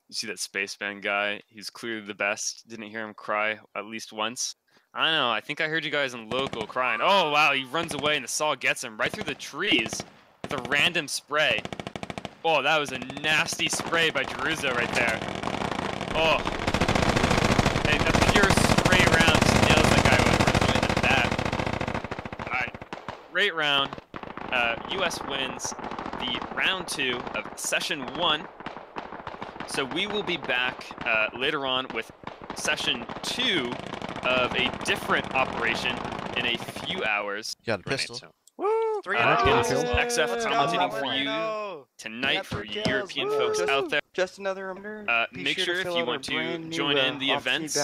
You see that spaceman guy? He's clearly the best. Didn't hear him cry at least once. I don't know. I think I heard you guys in local crying. Oh, wow. He runs away and the saw gets him right through the trees with a random spray. Oh, that was a nasty spray by Jeruzo right there. Oh. And a pure spray round nails that guy was in the back. Alright. Great round. US wins the round 2 of session 1. So we will be back later on with session 2 of a different operation in a few hours. You got a pistol. Woo! XF commentating for you tonight for you European folks out there. Just another reminder. Make sure if you want to join in the events,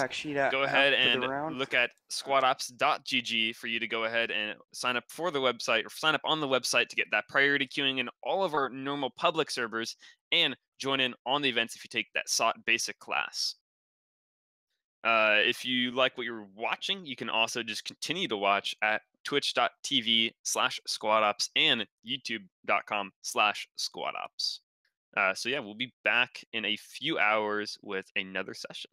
go ahead and look at squadops.gg for you to go ahead and sign up for the website or sign up on the website to get that priority queuing in all of our normal public servers and join in on the events if you take that SOT basic class. If you like what you're watching, you can also just continue to watch at twitch.tv/squadops and youtube.com/squadops. So yeah, we'll be back in a few hours with another session.